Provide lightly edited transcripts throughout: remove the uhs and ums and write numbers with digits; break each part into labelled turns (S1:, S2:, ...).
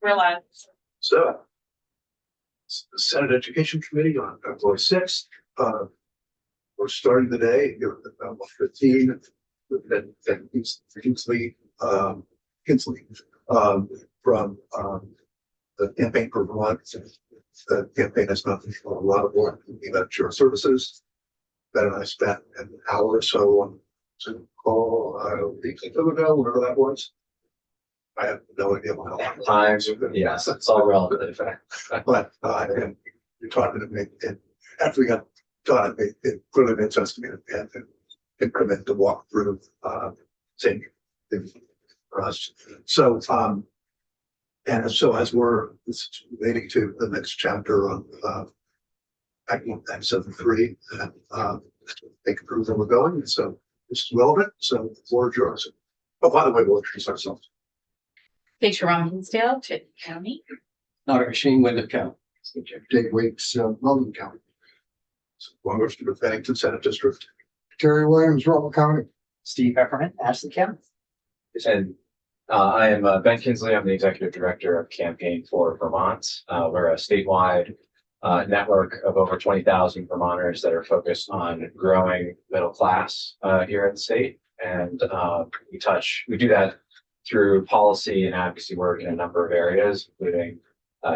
S1: We're live.
S2: So, the Senate Education Committee on February 6th. We're starting the day at about 15. That Kinsley, from the Campaign for Vermont. The campaign has done a lot of work about your services. Ben and I spent an hour or so on Zoom call a week ago, whatever that was. I have no idea how long
S3: Times, yes, it's all relative.
S2: but and you're talking to me, and after we got done, it clearly made sense to me and increment to walk through same thing for us. So and so as we're relating to the next chapter on Act 73, and think through where we're going. And so this is relevant. So the floor is yours. Oh, by the way, we'll introduce ourselves.
S1: Keisha Hinsdale, Chittenden County.
S3: Not Shane Wyndham County.
S2: Dave Weeks, Logan County. Longest to the Bennington Senate District.
S4: Terry Williams, Rutland County.
S5: Steve Peppermint, Ashley County.
S3: And I am Ben Kinsley. I'm the executive director of Campaign for Vermont. We're a statewide network of over 20,000 Vermonters that are focused on growing middle class here in the state. And we do that through policy and advocacy work in a number of areas, including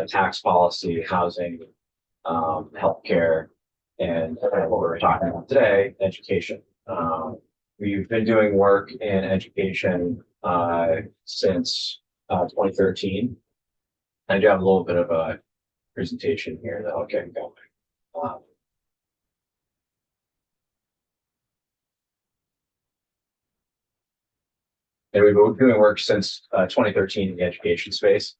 S3: tax policy, housing, healthcare, and what we're talking about today, education. We've been doing work in education since 2013. I do have a little bit of a presentation here that I'll get going. And we've been doing work since 2013 in the education space.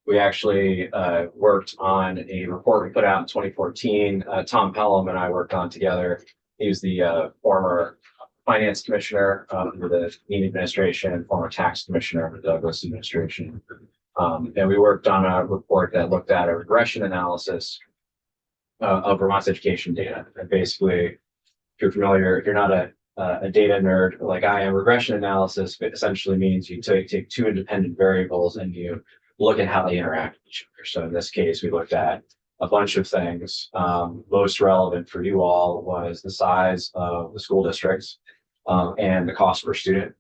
S3: We actually worked on a report we put out in 2014. Tom Pelham and I worked on together. He was the former finance commissioner under the Dean administration and former tax commissioner under the Douglas administration. And we worked on a report that looked at a regression analysis of Vermont's education data. And basically, if you're familiar, if you're not a data nerd like I am, regression analysis essentially means you take two independent variables and you look at how they interact with each other. So in this case, we looked at a bunch of things. Most relevant for you all was the size of the school districts and the cost per student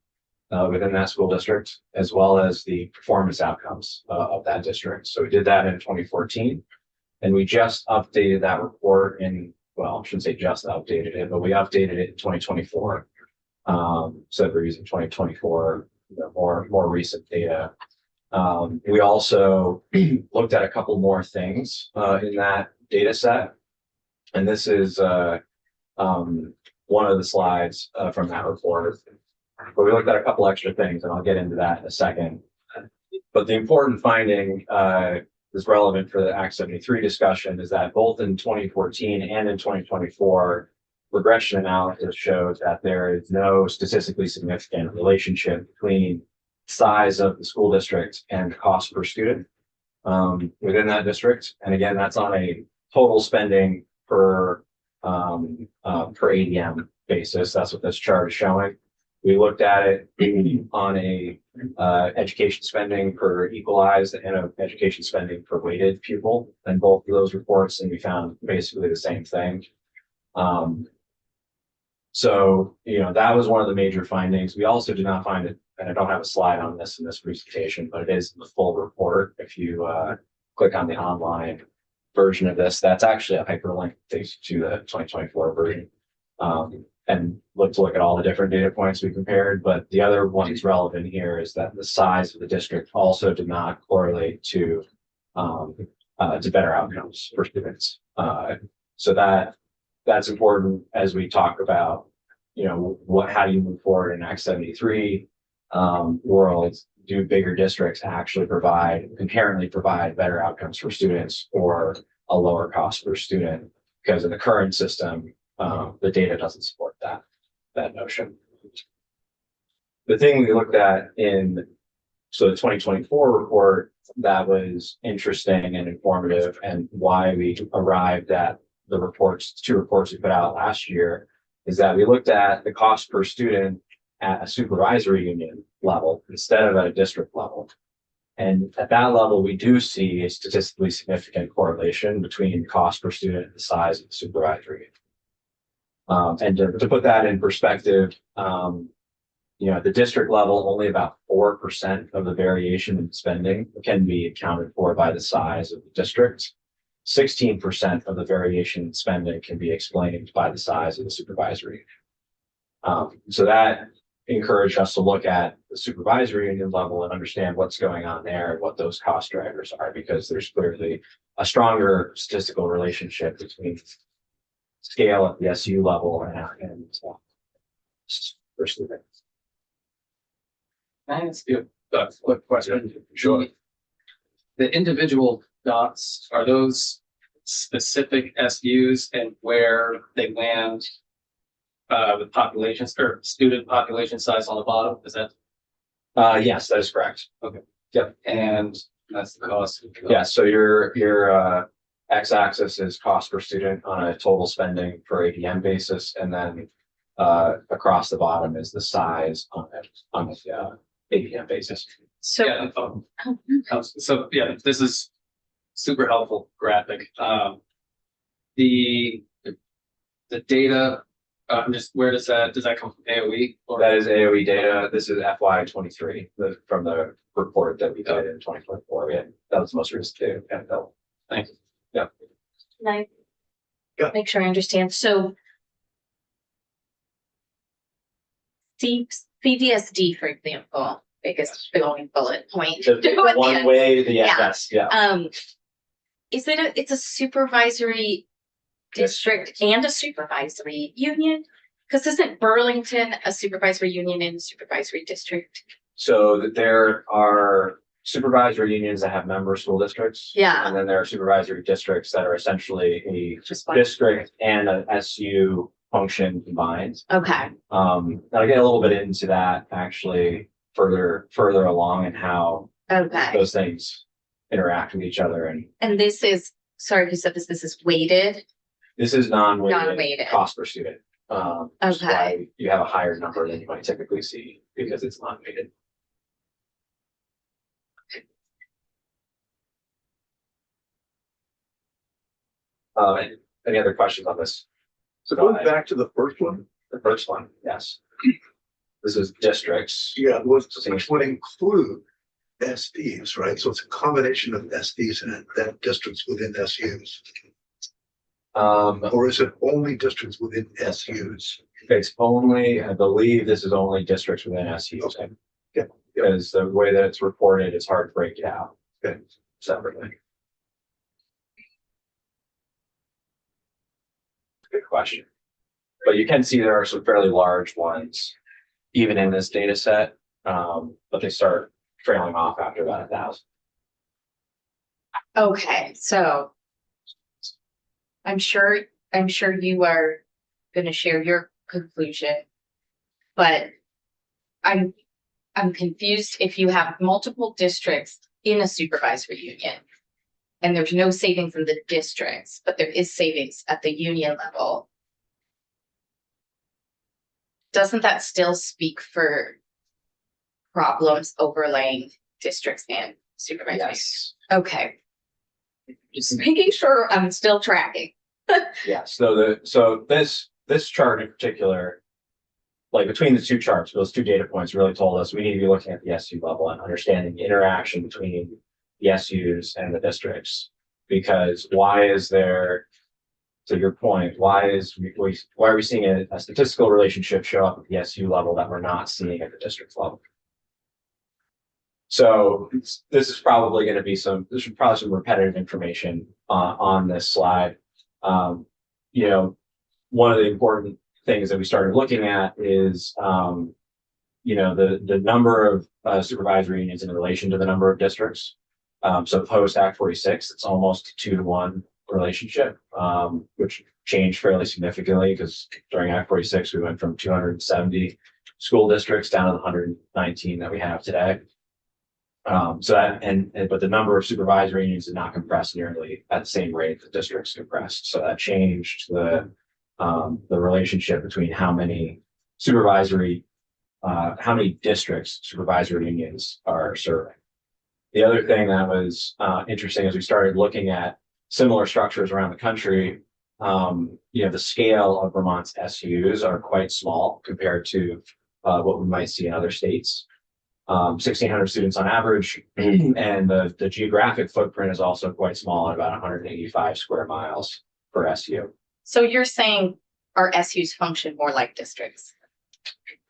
S3: within that school district, as well as the performance outcomes of that district. So we did that in 2014, and we just updated that report well, I shouldn't say just updated it, but we updated it in 2024. So we're using 2024, more recent data. We also looked at a couple more things in that data set. And this is one of the slides from that report. But we looked at a couple extra things, and I'll get into that in a second. But the important finding is relevant for the Act 73 discussion is that both in 2014 and in 2024, regression analysis shows that there is no statistically significant relationship between size of the school district and cost per student within that district. And again, that's on a total spending per ADM basis. That's what this chart is showing. We looked at it on a education spending per equalized and a education spending per weighted pupil in both of those reports, and we found basically the same thing. So, that was one of the major findings. We also did not find it, and I don't have a slide on this in this presentation, but it is in the full report. If you click on the online version of this, that's actually a hyperlink that takes you to the 2024 version. And look at all the different data points we compared. But the other one that's relevant here is that the size of the district also did not correlate to better outcomes for students. So that's important as we talk about, how do you move forward in Act 73 world? Do bigger districts actually inherently provide better outcomes for students or a lower cost per student? Because in the current system, the data doesn't support that notion. The thing we looked at the 2024 report that was interesting and informative, and why we arrived at the two reports we put out last year, is that we looked at the cost per student at a supervisory union level instead of at a district level. And at that level, we do see a statistically significant correlation between cost per student and the size of the supervisory union. And to put that in perspective, at the district level, only about 4% of the variation in spending can be accounted for by the size of the district. 16% of the variation in spending can be explained by the size of the supervisory union. So that encouraged us to look at the supervisory union level and understand what's going on there and what those cost drivers are, because there's clearly a stronger statistical relationship between scale at the SU level and for students.
S6: Can I ask you a quick question? Sure. The individual dots, are those specific SUs and where they land with populations or student population size on the bottom? Is that,
S3: Yes, that is correct.
S6: and that's the cost?
S3: Yeah, so your x-axis is cost per student on a total spending per ADM basis, and then across the bottom is the size on the ADM basis.
S1: So,
S6: Yeah, so yeah, this is super helpful graphic. The data, just where does that come from? AOE? Or
S3: That is AOE data. This is FY23 from the report that we did in 2024. That was the most recent data.
S6: Thank you.
S1: can I
S2: Yeah.
S1: make sure I understand? So CVSD, for example, biggest glowing bullet point.
S3: The one way,
S1: Yeah.
S3: yes, yeah.
S1: It's a supervisory district and a supervisory union? Because isn't Burlington a supervisory union and a supervisory district?
S3: So there are supervisory unions that have member school districts.
S1: Yeah.
S3: And then there are supervisory districts that are essentially a
S1: Just one.
S3: district and a SU function combined.
S1: Okay,
S3: I'll get a little bit into that actually further along and how
S1: okay.
S3: those things interact with each other. And
S1: And this is, sorry, you said this is weighted?
S3: this is non-weighted
S1: Non-weighted.
S3: cost per student. Which is
S1: Okay.
S3: why you have a higher number than you might typically see because it's non-weighted. Any other questions on this?
S2: So going back to the first one,
S3: The first one, yes. This is districts.
S2: yeah, which would include SDs, right? So it's a combination of SDs and then districts within SUs. Or is it only districts within SUs?
S3: It's only, I believe this is only districts within SUs.
S2: Okay. Yeah.
S3: Because the way that it's reported, it's hard to break it out
S2: Okay.
S3: separately. Good question. But you can see there are some fairly large ones, even in this data set, but they start trailing off after about 1,000.
S1: Okay, so I'm sure you are gonna share your conclusion, but I'm confused if you have multiple districts in a supervisory union and there's no savings in the districts, but there is savings at the union level. Doesn't that still speak for problems overlaying districts and supervisory?
S3: Yes.
S1: Okay. Just making sure I'm still tracking.
S3: Yeah, so this chart in particular, like between the two charts, those two data points really told us we need to be looking at the SU level and understanding the interaction between the SUs and the districts. Because why is there, to your point, why are we seeing a statistical relationship show up at the SU level that we're not seeing at the district level? So this is probably going to be some repetitive information on this slide. One of the important things that we started looking at is, the number of supervisory unions in relation to the number of districts. So post Act 46, it's almost 2-to-1 relationship, which changed fairly significantly because during Act 46, we went from 270 school districts down to the 119 that we have today. But the number of supervisory unions did not compress nearly at the same rate the districts compressed. So that changed the relationship between how many districts supervisory unions are serving. The other thing that was interesting as we started looking at similar structures around the country, the scale of Vermont's SUs are quite small compared to what we might see in other states. 1,600 students on average, and the geographic footprint is also quite small at about 185 square miles per SU.
S1: So you're saying our SUs function more like districts?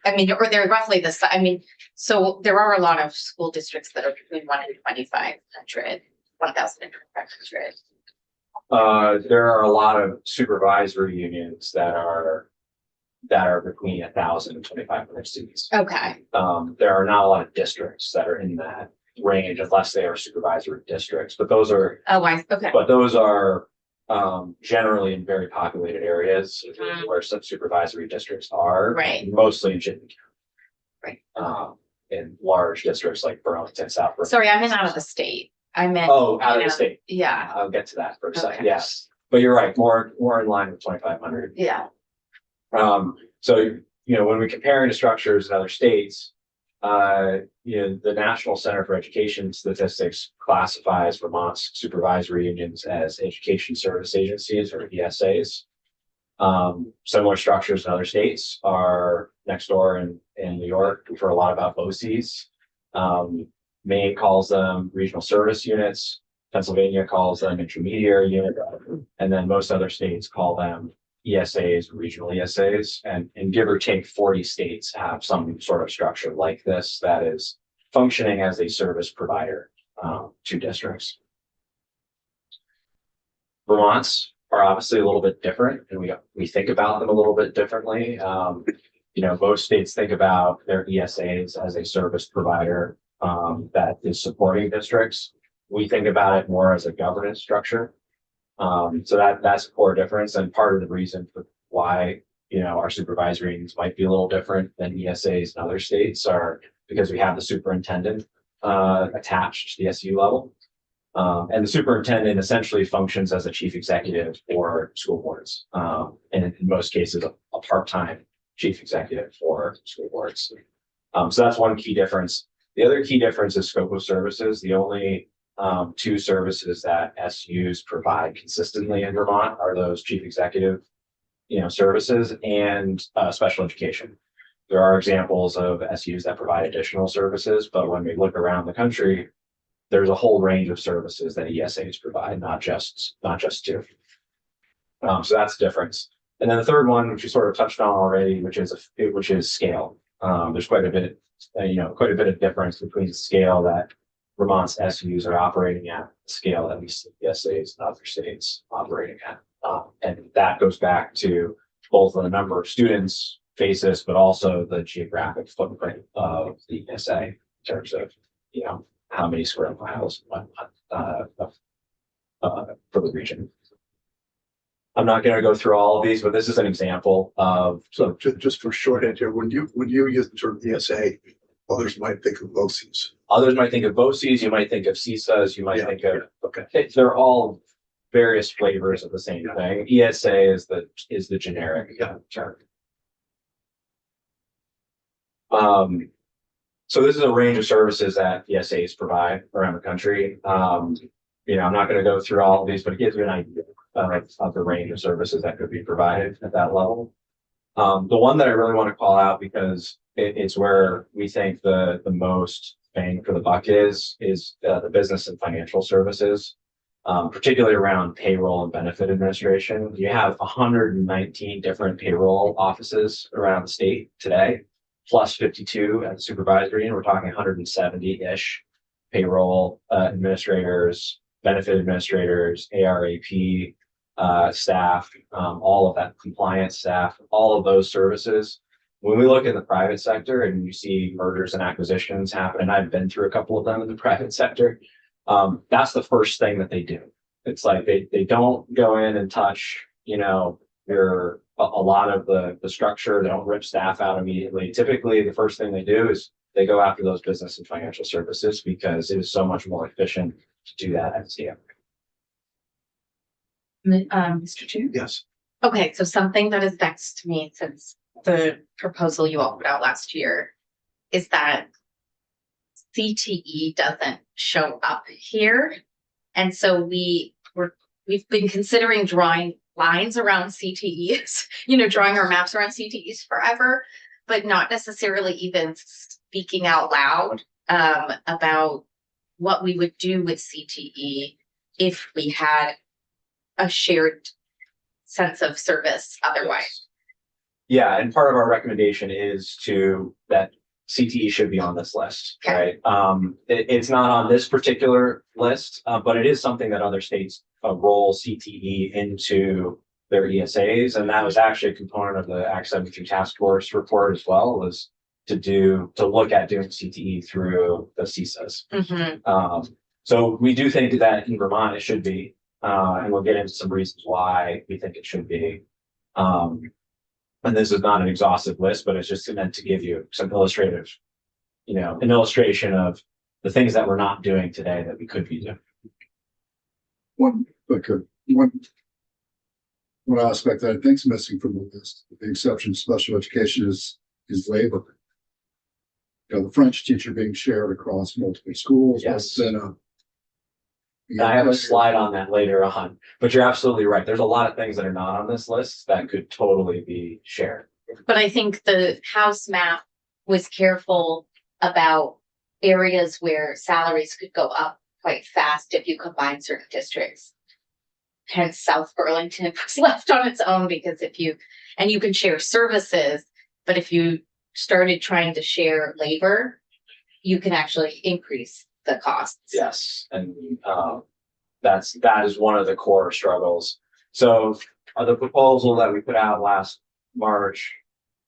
S1: I mean, or they're roughly the size. I mean, so there are a lot of school districts that are between 1 and 2,500, 1,000 and 2,500.
S3: There are a lot of supervisory unions that are between 1,000 and 2,500 students.
S1: Okay,
S3: There are not a lot of districts that are in that range unless they are supervisory districts, but those are generally in very populated areas where some supervisory districts are.
S1: Right.
S3: Mostly in Chittenden
S1: Right.
S3: County. In large districts like Burlington, South Burlington.
S1: Sorry, I meant out of the state. I meant.
S3: Oh, out of the state.
S1: Yeah,
S3: I'll get to that for a second.
S1: Okay.
S3: Yes, but you're right, more in line with 2,500.
S1: yeah,
S3: So, when we compare to structures in other states, the National Center for Education Statistics classifies Vermont's supervisory unions as education service agencies or ESAs. Similar structures in other states are next door in New York. We've heard a lot about BOCES. Maine calls them regional service units. Pennsylvania calls them intermediary unit, and then most other states call them ESAs, regional ESAs, and give or take 40 states have some sort of structure like this that is functioning as a service provider to districts. Vermont's are obviously a little bit different, and we think about them a little bit differently. Most states think about their ESAs as a service provider that is supporting districts. We think about it more as a governance structure. So that's a core difference, and part of the reason for why our supervisory unions might be a little different than ESAs in other states are because we have the superintendent attached to the SU level, and the superintendent essentially functions as a chief executive for school boards, and in most cases a part-time chief executive for school boards. So that's one key difference. The other key difference is scope of services. The only two services that SUs provide consistently in Vermont are those chief executive, services and special education. There are examples of SUs that provide additional services, but when we look around the country, there's a whole range of services that ESAs provide, not just two. So that's the difference. And then the third one, which you sort of touched on already, which is scale. There's quite a bit of difference between the scale that Vermont's SUs are operating at, the scale that we see ESAs and other states operating at. And that goes back to both the number of students, FACES, but also the geographic footprint of the ESA in terms of, how many square miles for the region. I'm not going to go through all of these, but this is an example of.
S2: So just for shorthand here, when you use the term ESA, others might think of BOCES.
S3: Others might think of BOCES, you might think of CISAs, you might think of.
S2: Okay.
S3: They're all various flavors of the same thing. ESA is the generic term. So this is a range of services that ESAs provide around the country. I'm not going to go through all of these, but it gives you an idea of the range of services that could be provided at that level. The one that I really want to call out because it's where we think the most bang for the buck is the business and financial services, particularly around payroll and benefit administration. You have 119 different payroll offices around the state today, plus 52 at the supervisory, and we're talking 170-ish payroll administrators, benefit administrators, ARAP staff, all of that compliance staff, all of those services. When we look in the private sector and you see mergers and acquisitions happen, and I've been through a couple of them in the private sector, that's the first thing that they do. It's like they don't go in and touch, a lot of the structure. They don't rip staff out immediately. Typically, the first thing they do is they go after those business and financial services because it is so much more efficient to do that at TM.
S1: Mr. Chair?
S2: Yes.
S1: Okay, so something that is vexed to me since the proposal you all put out last year is that CTE doesn't show up here. And so we've been considering drawing lines around CTEs, drawing our maps around CTEs forever, but not necessarily even speaking out loud about what we would do with CTE if we had a shared sense of service otherwise.
S3: Yeah, and part of our recommendation is that CTE should be on this list,
S1: Okay.
S3: right? It's not on this particular list, but it is something that other states roll CTE into their ESAs, and that was actually a component of the Act 72 Task Force report as well, was to look at doing CTE through the CISAs. So we do think that in Vermont it should be, and we'll get into some reasons why we think it should be. And this is not an exhaustive list, but it's just meant to give you some illustrative, an illustration of the things that we're not doing today that we could be doing.
S4: One aspect that I think is missing from the list, with the exception of special education, is labor. The French teacher being shared across multiple schools.
S3: Yes.
S4: Then
S3: I have a slide on that later on, but you're absolutely right. There's a lot of things that are not on this list that could totally be shared.
S1: But I think the House map was careful about areas where salaries could go up quite fast if you combine certain districts. Hence, South Burlington was left on its own because you can share services, but if you started trying to share labor, you can actually increase the costs.
S3: Yes, and that is one of the core struggles. So the proposal that we put out last March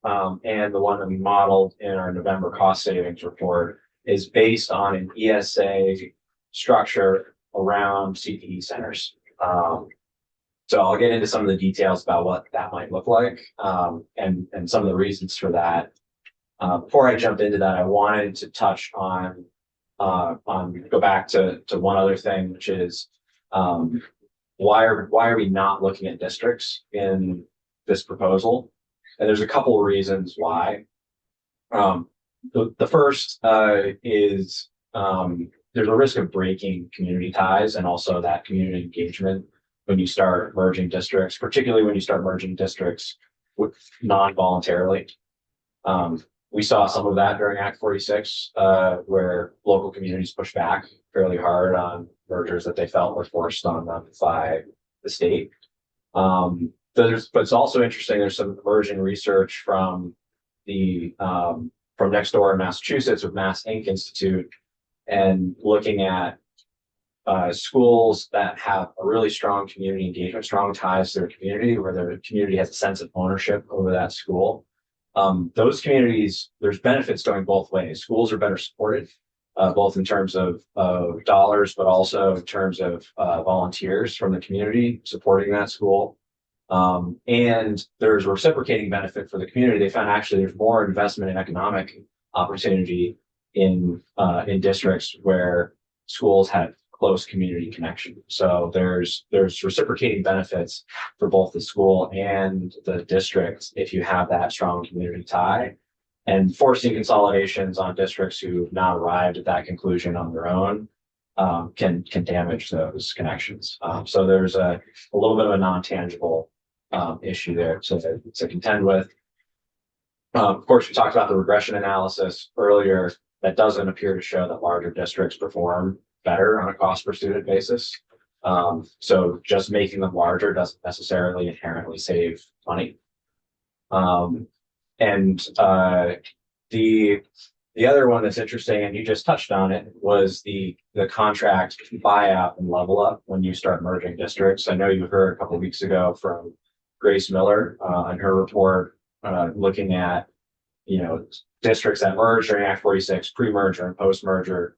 S3: and the one that we modeled in our November cost savings report is based on an ESA structure around CTE centers. So I'll get into some of the details about what that might look like and some of the reasons for that. Before I jump into that, I wanted to touch on go back to one other thing, which is why are we not looking at districts in this proposal? And there's a couple of reasons why. The first is there's a risk of breaking community ties and also that community engagement when you start merging districts, particularly when you start merging districts with non-voluntarily. We saw some of that during Act 46, where local communities pushed back fairly hard on mergers that they felt were forced on them by the state. But it's also interesting. There's some emerging research from next door in Massachusetts with Mass Inc. Institute, and looking at schools that have a really strong community engagement, strong ties to their community, where their community has a sense of ownership over that school. Those communities, there's benefits going both ways. Schools are better supported, both in terms of dollars, but also in terms of volunteers from the community supporting that school. And there's a reciprocating benefit for the community. They found actually there's more investment in economic opportunity in districts where schools have close community connection. So there's reciprocating benefits for both the school and the district if you have that strong community tie. And forcing consolidations on districts who've not arrived at that conclusion on their own can damage those connections. So there's a little bit of a non-tangible issue there to contend with. Of course, we talked about the regression analysis earlier. That doesn't appear to show that larger districts perform better on a cost per student basis. So just making them larger doesn't necessarily inherently save money. And the other one that's interesting, and you just touched on it, was the contract buyout and level up when you start merging districts. I know you heard a couple of weeks ago from Grace Miller on her report looking at districts that merged during Act 46, pre-merger and post-merger.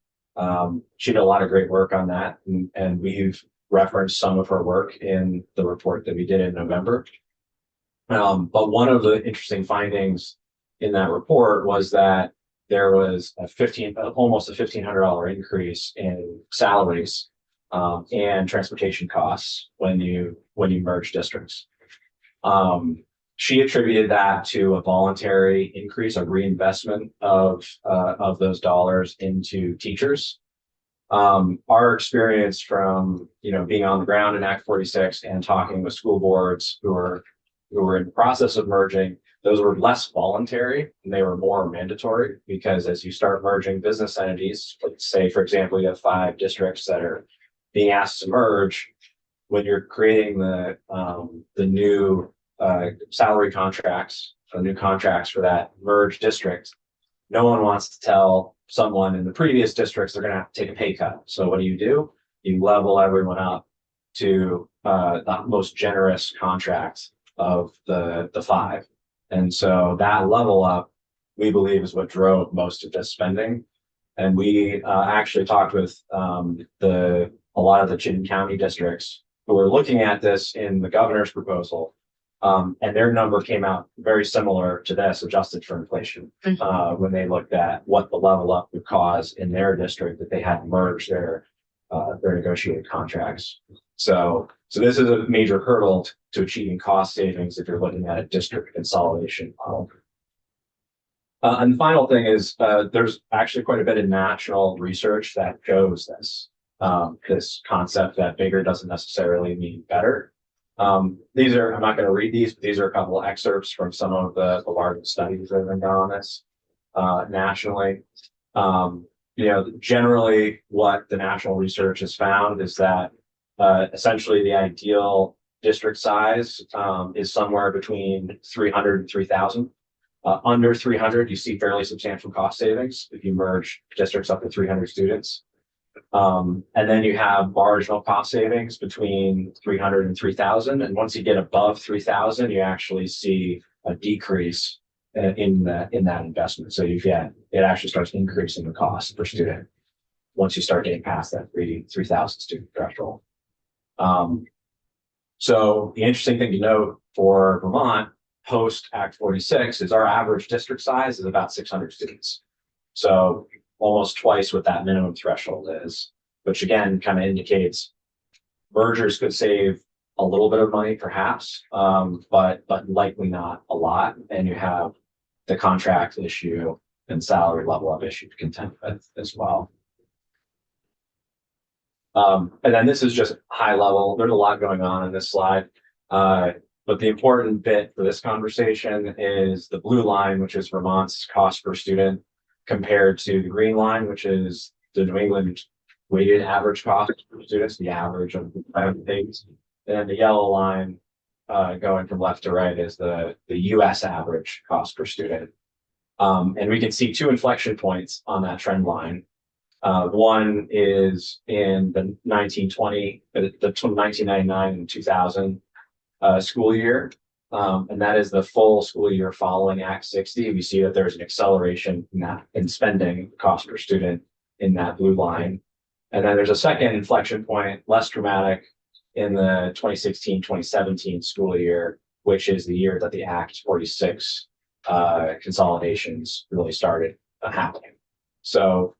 S3: She did a lot of great work on that, and we've referenced some of her work in the report that we did in November. But one of the interesting findings in that report was that there was almost a $1,500 increase in salaries and transportation costs when you merge districts. she attributed that to a voluntary increase, a reinvestment of those dollars into teachers. Our experience from, being on the ground in Act 46 and talking with school boards who were in the process of merging, those were less voluntary and they were more mandatory, because as you start merging business entities, let's say, for example, you have 5 districts that are being asked to merge. When you're creating the new salary contracts, the new contracts for that merged district, no one wants to tell someone in the previous districts they're going to have to take a pay cut. So what do? You level everyone up to the most generous contract of the 5. And so that level up, we believe, is what drove most of this spending. And we actually talked with a lot of the Chittenden County districts who were looking at this in the governor's proposal. And their number came out very similar to this, adjusted for inflation, when they looked at what the level up would cause in their district that they had merged their negotiated contracts. So this is a major hurdle to achieving cost savings if you're looking at a district consolidation model. And the final thing is there's actually quite a bit of national research that shows this concept that bigger doesn't necessarily mean better. I'm not going to read these, but these are a couple of excerpts from some of the largest studies that have been done on this nationally. Generally what the national research has found is that essentially the ideal district size is somewhere between 300 and 3,000. Under 300, you see fairly substantial cost savings if you merge districts up to 300 students. And then you have marginal cost savings between 300 and 3,000. And once you get above 3,000, you actually see a decrease in that investment. So it actually starts increasing the cost per student once you start getting past that 3,000 student threshold. So the interesting thing to note for Vermont post Act 46 is our average district size is about 600 students. So almost twice what that minimum threshold is, which again kind of indicates mergers could save a little bit of money perhaps, but likely not a lot. And you have the contract issue and salary level up issue to contend with as well. And then this is just high level. There's a lot going on in this slide. But the important bit for this conversation is the blue line, which is Vermont's cost per student, compared to the green line, which is the New England weighted average cost per students, the average of the things. And the yellow line going from left to right is the US average cost per student. And we can see 2 inflection points on that trend line. One is in the 1999 and 2000 school year. And that is the full school year following Act 60. We see that there's an acceleration in spending cost per student in that blue line. And then there's a second inflection point, less dramatic, in the 2016-2017 school year, which is the year that the Act 46 consolidations really started happening. So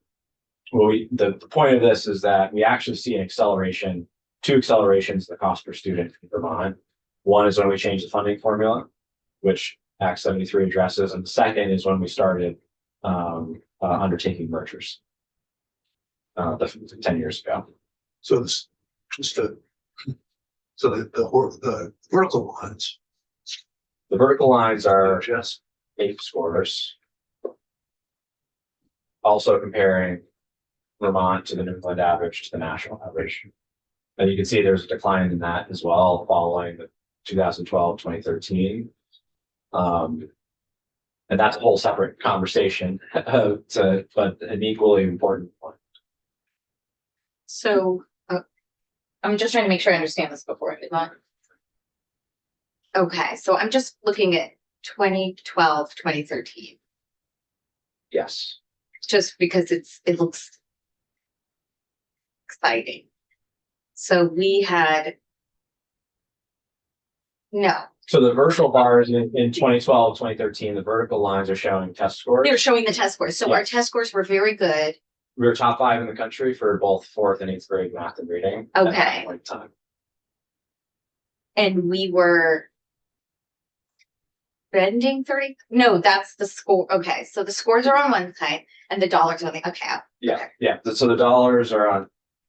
S3: the point of this is that we actually see an acceleration, 2 accelerations in the cost per student in Vermont. One is when we changed the funding formula, which Act 73 addresses, and the second is when we started undertaking mergers 10 years ago.
S2: So this, the vertical lines.
S3: The vertical lines are
S2: Just
S3: APE scores, also comparing Vermont to the New England average to the national average. And you can see there's a decline in that as well following the 2012-2013. And that's a whole separate conversation, but an equally important one.
S1: So I'm just trying to make sure I understand this before I move on. Okay, so I'm just looking at 2012, 2013,
S3: Yes.
S1: just because it looks exciting. So we had no.
S3: So the vertical bars in 2012, 2013, the vertical lines are showing test scores.
S1: They're showing the test scores. So
S3: Yeah.
S1: our test scores were very good.
S3: We were top 5 in the country for both 4th and 8th grade math and reading. at
S1: Okay.
S3: that point in time.
S1: And we were spending 30, no, that's the score. Okay, so the scores are on one side and the dollars on the, okay.
S3: Yeah, yeah. So the dollars are on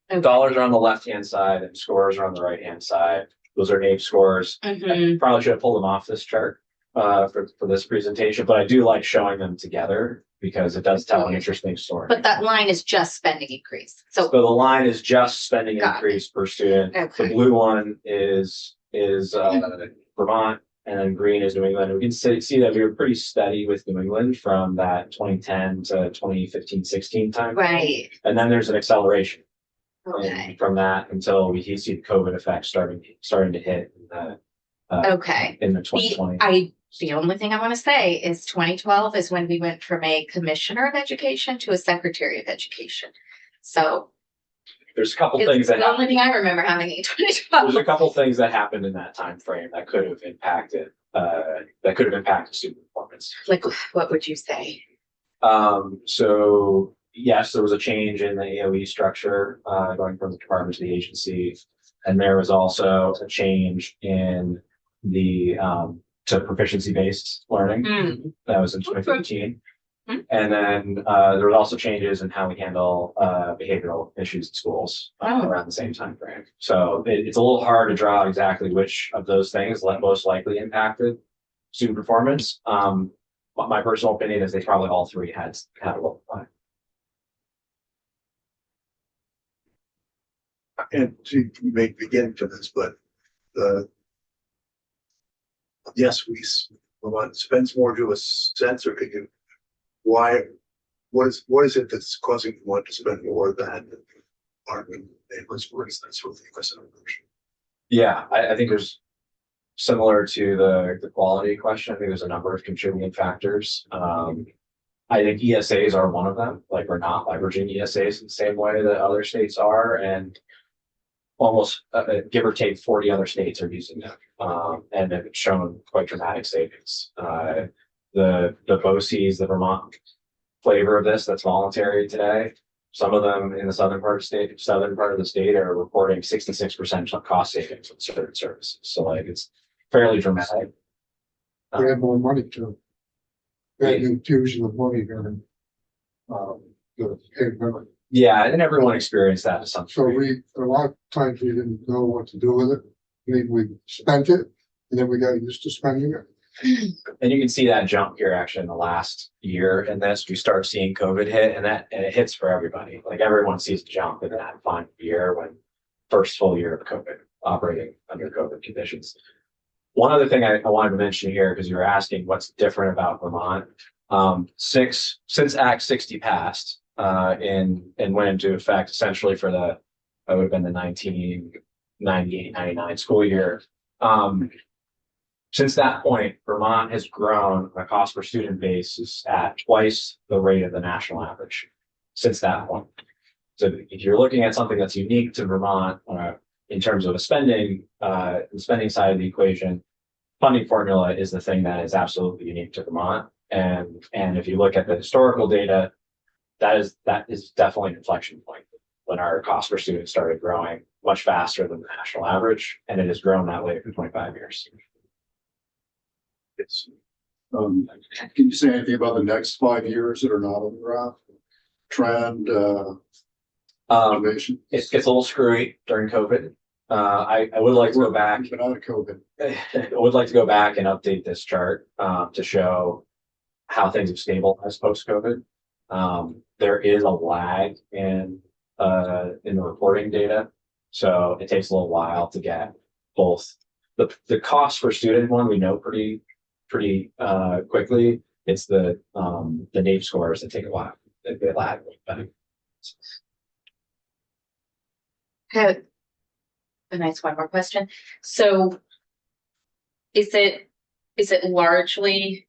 S3: the left-hand side and scores are on the right-hand side. Those are NAEP scores.
S1: Mhm.
S3: Probably should have pulled them off this chart for this presentation, but I do like showing them together because it does tell an interesting story.
S1: But that line is just spending increase.
S3: So
S1: So,
S3: the line is just spending
S1: Got it.
S3: increase per student. The
S1: okay,
S3: blue one is Vermont, and then green is New England. We can see that we were pretty steady with New England from that 2010 to 2015-16 time.
S1: right,
S3: And then there's an acceleration
S1: okay,
S3: from that until we see the COVID effect starting to hit
S1: okay.
S3: in the 2020.
S1: The only thing I want to say is 2012 is when we went from a commissioner of education to a secretary of education. So
S3: There's a couple
S1: it's
S3: things that
S1: the only thing I remember having in 2012.
S3: there's a couple things that happened in that time frame that could have impacted student performance.
S1: Like, what would you say?
S3: So yes, there was a change in the AOE structure, going from the department to the agency. And there was also a change in the, to proficiency-based learning.
S1: Hmm,
S3: That was in 2015.
S1: Hmm.
S3: And then, there was also changes in how we handle, behavioral issues in schools
S1: Oh.
S3: around the same time frame. So it's a little hard to draw exactly which of those things most likely impacted student performance. But my personal opinion is they probably all three had a little.
S2: And to may begin to this, but yes, Vermont spends more to a sense, or could you, why, what is it that's causing Vermont to spend more than Department of for instance, with the question?
S3: Yeah, I think there's similar to the quality question. I think there's a number of contributing factors. I think ESAs are one of them. Like, we're not leveraging ESAs in the same way that other states are, and almost give or take 40 other states are using them, and have shown quite dramatic savings. The BOCES, the Vermont flavor of this that's voluntary today. Some of them in the southern part of the state are reporting 66% cost savings on certain services. So like, it's fairly dramatic.
S7: We have more money too. We had infusion of money during the pandemic.
S3: Yeah, and everyone experienced that to some
S7: So
S3: degree.
S7: a lot of times we didn't know what to do with it. We spent it and then we got used to spending it.
S3: And you can see that jump here actually in the last year. And this, we start seeing COVID hit, and it hits for everybody. Like, everyone sees the jump in that final year, when first full year of COVID, operating under COVID conditions. One other thing I wanted to mention here, because you were asking what's different about Vermont. Since Act 60 passed, and went into effect essentially for that would have been the 1998-99 school year. Since that point, Vermont has grown on a cost per student basis at twice the rate of the national average since that point. So if you're looking at something that's unique to Vermont, in terms of the spending side of the equation, funding formula is the thing that is absolutely unique to Vermont. And if you look at the historical data, that is definitely an inflection point when our cost per student started growing much faster than the national average, and it has grown that way for 25 years.
S2: It's
S4: Can you say anything about the next 5 years that are not on the graph? Trend, observation?
S3: It gets a little screwy during COVID. I would like to go back.
S4: But out of COVID.
S3: I would like to go back and update this chart to show how things have stabilized post-COVID. There is a lag in the reporting data, so it takes a little while to get both the cost per student one we know pretty quickly. It's the NAEP scores that take a while. They lag.
S1: Okay. A nice one more question. So is it largely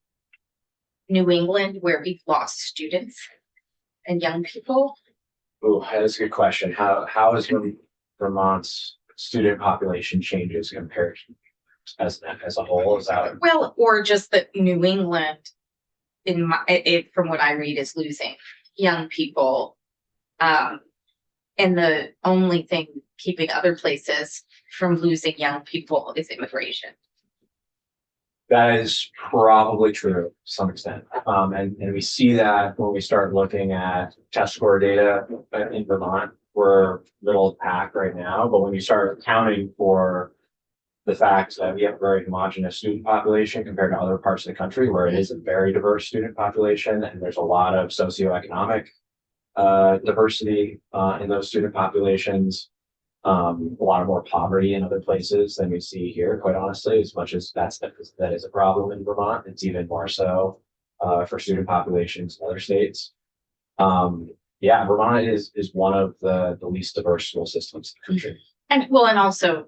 S1: New England where we've lost students and young people?
S3: Oh, that's a good question. How is Vermont's student population changes compared as a whole? Is that
S1: Well, or just that New England, from what I read, is losing young people. And the only thing keeping other places from losing young people is immigration.
S3: That is probably true to some extent. And we see that when we start looking at test score data in Vermont. We're middle of the pack right now, but when you start accounting for the fact that we have a very homogeneous student population compared to other parts of the country where it is a very diverse student population, and there's a lot of socioeconomic diversity in those student populations. A lot of more poverty in other places than we see here, quite honestly, as much as that is a problem in Vermont. It's even more so for student populations in other states. Yeah, Vermont is one of the least diverse school systems in the country.
S1: And well, and also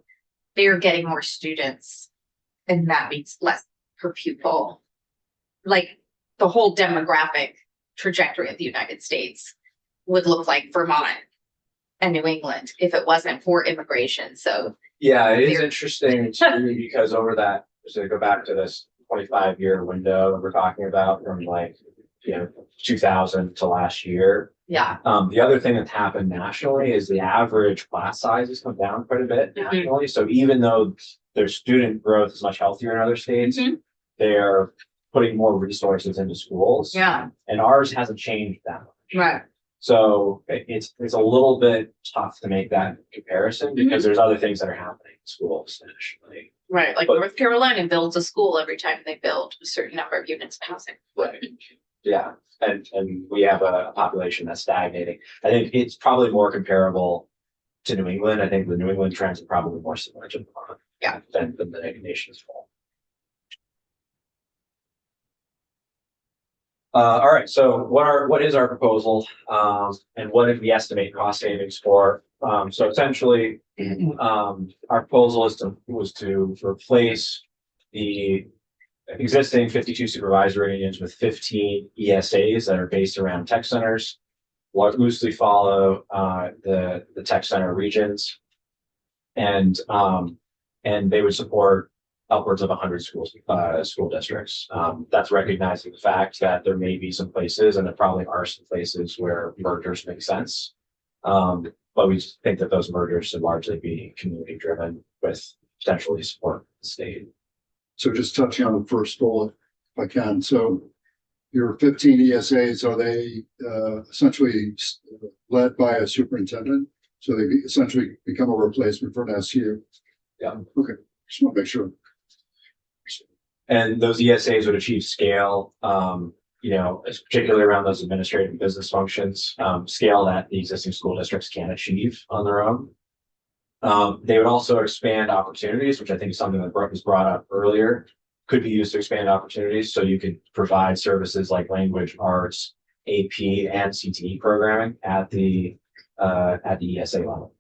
S1: they're getting more students and that means less per pupil. Like the whole demographic trajectory of the United States would look like Vermont and New England if it wasn't for immigration. So
S3: Yeah, it is
S1: They're-
S3: interesting too, because over that, so to go back to this 25-year window that we're talking about from like, 2000 to last year.
S1: yeah,
S3: The other thing that's happened nationally is the average class size has come down quite a bit
S1: Mhm.
S3: nationally. So even though their student growth is much healthier in other states,
S1: Mhm.
S3: they're putting more resources into schools.
S1: yeah,
S3: And ours hasn't changed that much.
S1: right.
S3: So it's a little bit tough to make that comparison because there's other things that are happening in schools nationally.
S1: Right, like
S3: But-
S1: North Carolina builds a school every time they build a certain number of units of housing.
S3: Right. Yeah, and we have a population that's stagnating. I think it's probably more comparable to New England. I think the New England trends are probably more similar to Vermont.
S1: Yeah.
S3: Than the nation as a whole. All right, so what is our proposal, and what did we estimate cost savings for? So essentially, our proposal was to replace the existing 52 supervisory unions with 15 ESAs that are based around tech centers. What loosely follow the tech center regions. And they would support upwards of 100 schools, school districts. That's recognizing the fact that there may be some places, and there probably are some places where mergers make sense. But we think that those mergers should largely be community driven with potentially support from the state.
S4: So just touching on the first bullet, if I can. So your 15 ESAs, are they essentially led by a superintendent? So they essentially become a replacement for an SU?
S3: Yeah.
S4: Okay, just want to make sure.
S3: And those ESAs would achieve scale, particularly around those administrative and business functions, scale that the existing school districts can't achieve on their own. They would also expand opportunities, which I think is something that was brought up earlier, could be used to expand opportunities. So you could provide services like language arts, AP and CTE programming at the ESA level.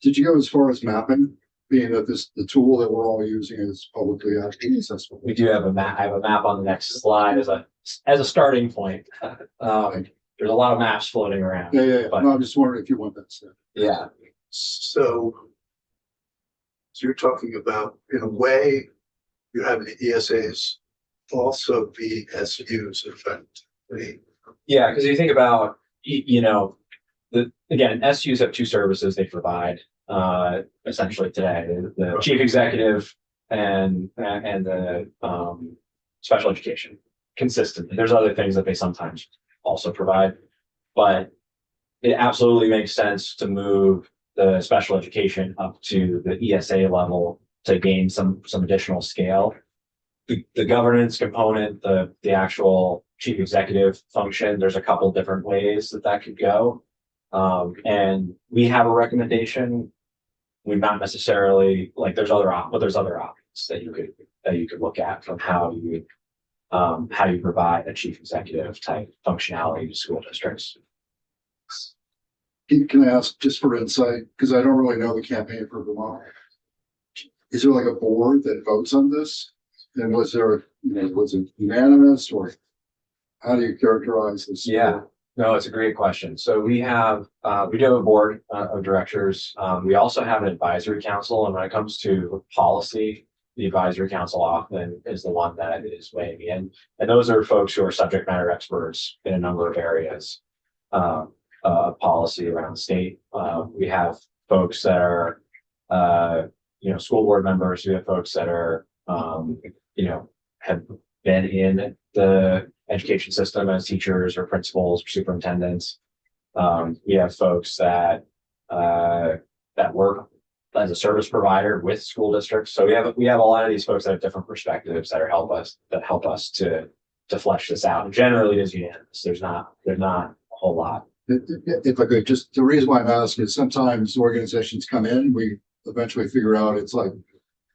S4: Did you go as far as mapping, being that the tool that we're all using is publicly accessible?
S3: We do have a map. I have a map on the next slide as a starting point. There's a lot of maps floating around.
S4: Yeah.
S3: But-
S4: No, I'm just wondering if you want that step.
S3: Yeah.
S2: So you're talking about, in a way, you have the ESAs also be SUs effectively.
S3: Yeah, because you think about, again, SUs have two services they provide essentially today, the chief executive and the special education consistently. There's other things that they sometimes also provide, but it absolutely makes sense to move the special education up to the ESA level to gain some additional scale. The governance component, the actual chief executive function, there's a couple different ways that could go. And we have a recommendation. We're not necessarily like there's other options that you could look at from how you provide a chief executive type functionality to school districts.
S4: Can I ask just for insight, because I don't really know the campaign for Vermont. Is there like a board that votes on this? And was it unanimous, or how do you characterize this?
S3: Yeah. No, it's a great question. So we do have a board of directors. We also have an advisory council, and when it comes to policy, the advisory council often is the one that is weighing in. And those are folks who are subject matter experts in a number of areas of policy around the state. We have folks that are, school board members. We have folks that are, have been in the education system as teachers or principals or superintendents. We have folks that work as a service provider with school districts. So we have a lot of these folks that have different perspectives that help us to flesh this out. And generally, it is unanimous. There's not a whole lot.
S4: If I could, just the reason why I'm asking is sometimes organizations come in, we eventually figure out it's like,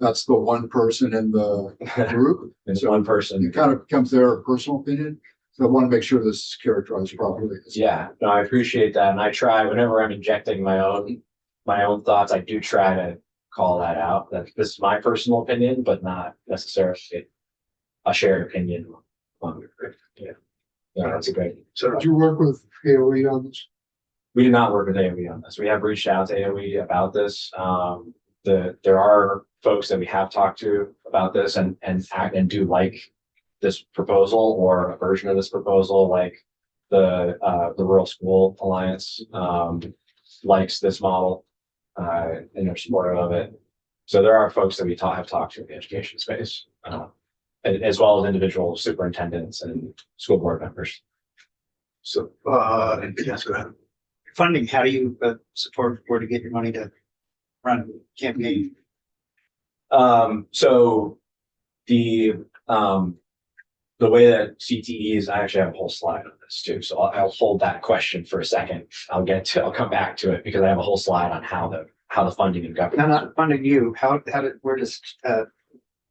S4: that's the one person in the group.
S3: There's
S4: So
S3: one person.
S4: it kind of becomes their personal opinion. So I want to make sure this is characterized properly.
S3: Yeah, no, I appreciate that. And I try whenever I'm injecting my own thoughts, I do try to call that out. That this is my personal opinion, but not necessarily a shared opinion among the group. Yeah. Yeah, that's a great.
S2: So
S7: Did you work with AOE on this?
S3: We did not work with AOE on this. We have reached out to AOE about this. There are folks that we have talked to about this and do like this proposal or a version of this proposal, like the Rural School Alliance likes this model and they're supportive of it. So there are folks that we have talked to in the education space, as well as individual superintendents and school board members.
S2: So, yes, go ahead.
S5: Funding, how do you support where to get your money to run campaign?
S3: So the way that CTEs, I actually have a whole slide on this too. So I'll hold that question for a second. I'll come back to it because I have a whole slide on how the funding and
S5: No,
S3: government.
S5: not funding you. Where does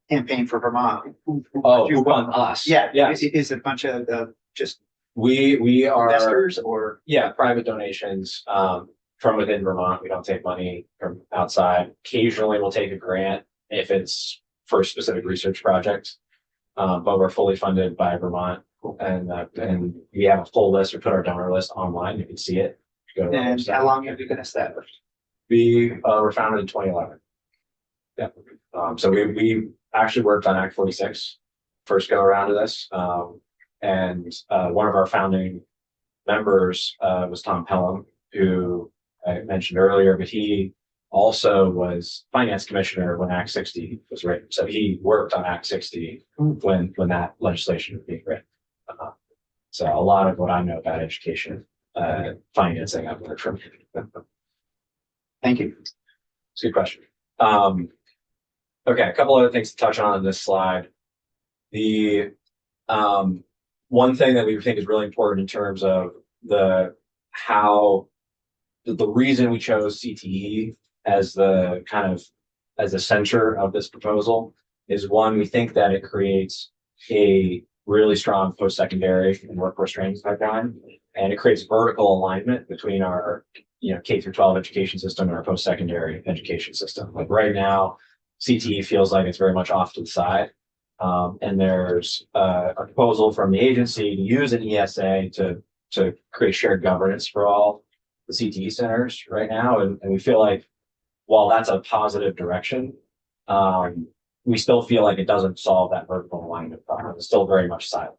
S5: campaign for Vermont?
S3: Oh, who fund us?
S5: Yeah,
S3: Yeah.
S5: Is it a bunch of just
S3: We are,
S5: investors or?
S3: yeah, private donations, from within Vermont. We don't take money from outside. Occasionally we'll take a grant if it's for a specific research project. But we're fully funded by Vermont and we have a full list. We put our donor list online. You can see it. Go to our
S5: And
S3: website.
S5: how long have you been established?
S3: We were founded in 2011. Yeah. So we actually worked on Act 46 first go around to this. And one of our founding members was Tom Pelham, who I mentioned earlier, but he also was finance commissioner when Act 60 was written. So he worked on Act 60 when that legislation was being written. So a lot of what I know about education, financing, I've learned from him.
S5: Thank you.
S3: It's a good question. Okay, a couple other things to touch on this slide. The one thing that we think is really important in terms of the reason we chose CTE as the center of this proposal is, one, we think that it creates a really strong post-secondary and workforce training pipeline, and it creates vertical alignment between our K through 12 education system and our post-secondary education system. Like right now, CTE feels like it's very much off to the side. And there's a proposal from the agency to use an ESA to create shared governance for all the CTE centers right now. And we feel like while that's a positive direction, we still feel like it doesn't solve that vertical alignment problem. It's still very much silent.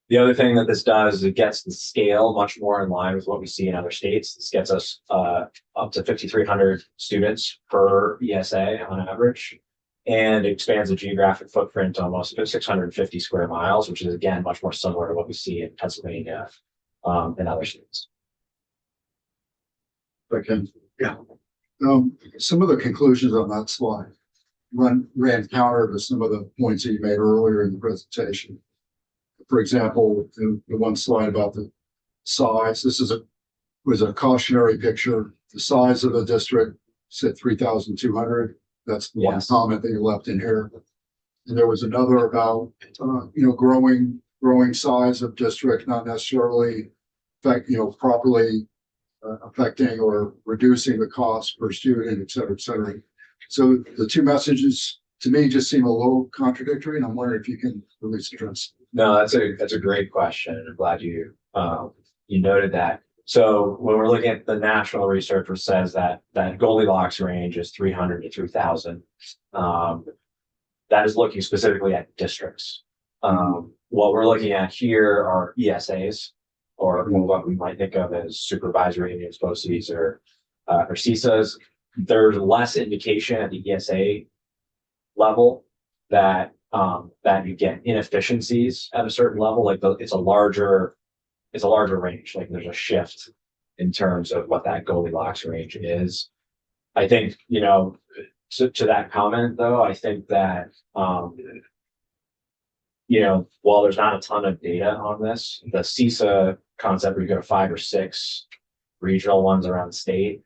S3: The other thing that this does is it gets the scale much more in line with what we see in other states. This gets us up to 5,300 students per ESA on average, and it expands the geographic footprint to almost 650 square miles, which is again much more similar to what we see in Pennsylvania and other states.
S4: Okay.
S2: Yeah.
S4: Some of the conclusions on that slide ran counter to some of the points that you made earlier in the presentation. For example, the one slide about the size, this was a cautionary picture. The size of the district said 3,200. That's the one
S3: Yes.
S4: comment that you left in here. And there was another about, growing size of district, not necessarily properly affecting or reducing the cost per student, et cetera, et cetera. So the two messages to me just seem a little contradictory, and I'm wondering if you can at least address.
S3: No, that's a great question. I'm glad you noted that. So when we're looking at the national research, which says that Goldilocks range is 300 to 3,000, that is looking specifically at districts. What we're looking at here are ESAs, or what we might think of as supervisory unions, BOCES, or CISAs. There's less indication at the ESA level that, that you get inefficiencies at a certain level, like it's a larger range, like there's a shift in terms of what that Goldilocks range is. I think, you know, to that comment though, I think that, you know, while there's not a ton of data on this, the CISA concept where you go to 5 or 6 regional ones around the state